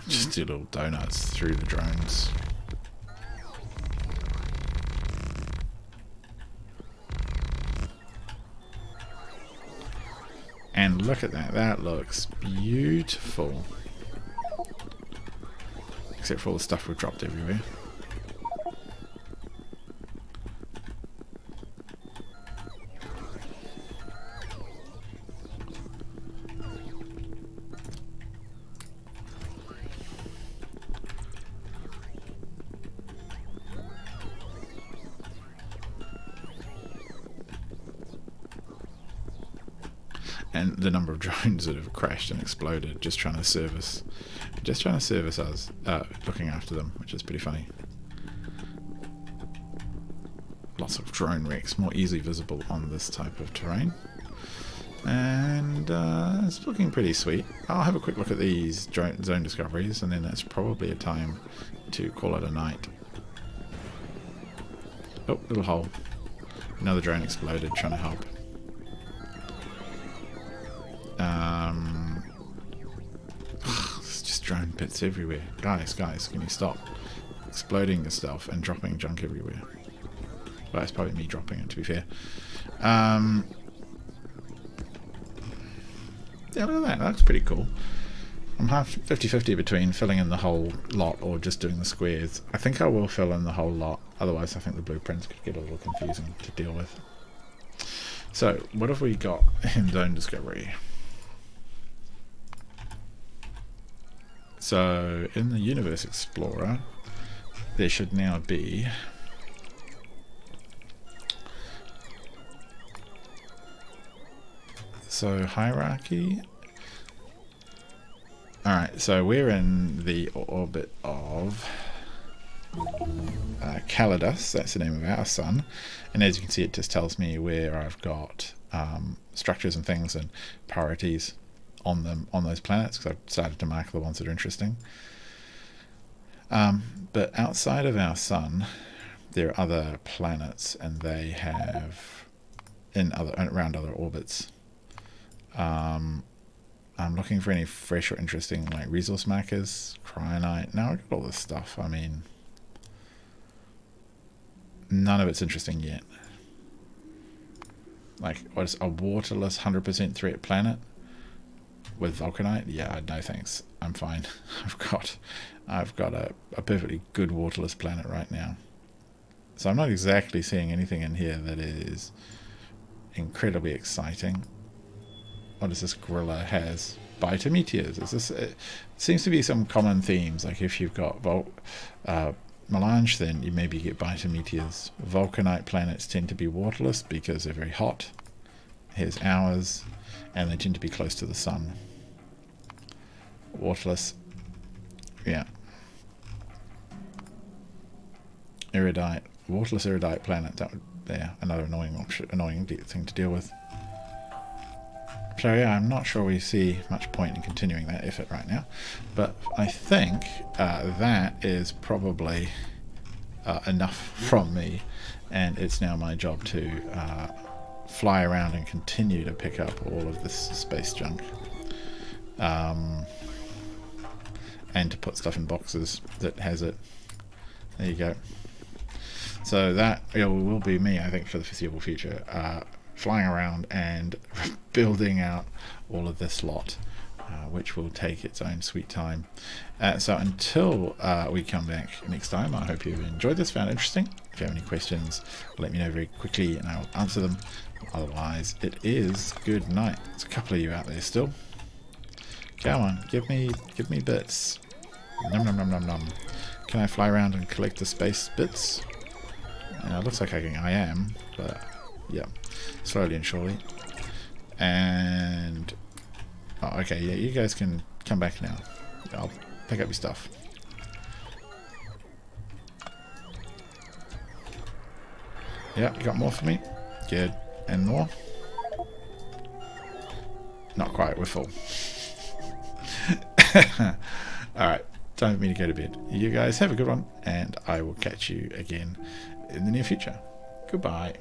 Just do little donuts through the drones. And look at that, that looks beautiful. Except for all the stuff we've dropped everywhere. And the number of drones that have crashed and exploded just trying to service us, looking after them, which is pretty funny. Lots of drone wrecks, more easily visible on this type of terrain. And it's looking pretty sweet. I'll have a quick look at these zone discoveries, and then that's probably a time to call it a night. Oh, little hole. Another drone exploded trying to help. There's just drone bits everywhere. Guys, can you stop exploding your stuff and dropping junk everywhere? Well, it's probably me dropping it, to be fair. Yeah, look at that. That looks pretty cool. I'm half 50-50 between filling in the whole lot or just doing the squares. I think I will fill in the whole lot. Otherwise, I think the blueprints could get a little confusing to deal with. So, what have we got in Zone Discovery? So, in the Universe Explorer, there should now be hierarchy. Alright, so we're in the orbit of Calidus, that's the name of our sun, and as you can see it just tells me where I've got structures and things and priorities on them, on those planets, because I've decided to mark the ones that are interesting. But outside of our sun there are other planets, and they have around other orbits. I'm looking for any fresh or interesting like resource markers, cryonite. Now I've got all this stuff. I mean, none of it's interesting yet. Like, what is a waterless 100% threat planet with vulcanite? Yeah, no thanks. I'm fine. I've got a perfectly good waterless planet right now. So I'm not exactly seeing anything in here that is incredibly exciting. What is this gorilla has? Vitamelange. Is this? It seems to be some common themes. Like if you've got melange, then you maybe get Vitamelange. Vulcanite planets tend to be waterless because they're very hot. Here's ours, and they tend to be close to the sun. Waterless, yeah. Erudite, waterless erudite planet. That would, yeah, another annoying thing to deal with. So yeah, I'm not sure we see much point in continuing that effort right now, but I think that is probably enough from me, and it's now my job to fly around and continue to pick up all of this space junk, and to put stuff in boxes that has it. There you go. So that will be me, I think, for the foreseeable future. flying around and building out all of this lot, which will take its own sweet time. So until we come back next time, I hope you've enjoyed this, found it interesting. If you have any questions, let me know very quickly and I'll answer them. Otherwise, it is good night. There's a couple of you out there still. Come on, give me bits. Nom nom nom nom nom. Can I fly around and collect the space bits? It looks like I am, but yeah, slowly and surely. And oh, okay, yeah, you guys can come back now. I'll pick up your stuff. Yeah, you got more for me? Good. And more? Not quite, we're full. Alright, time for me to go to bed. You guys have a good one, and I will catch you again in the near future. Goodbye.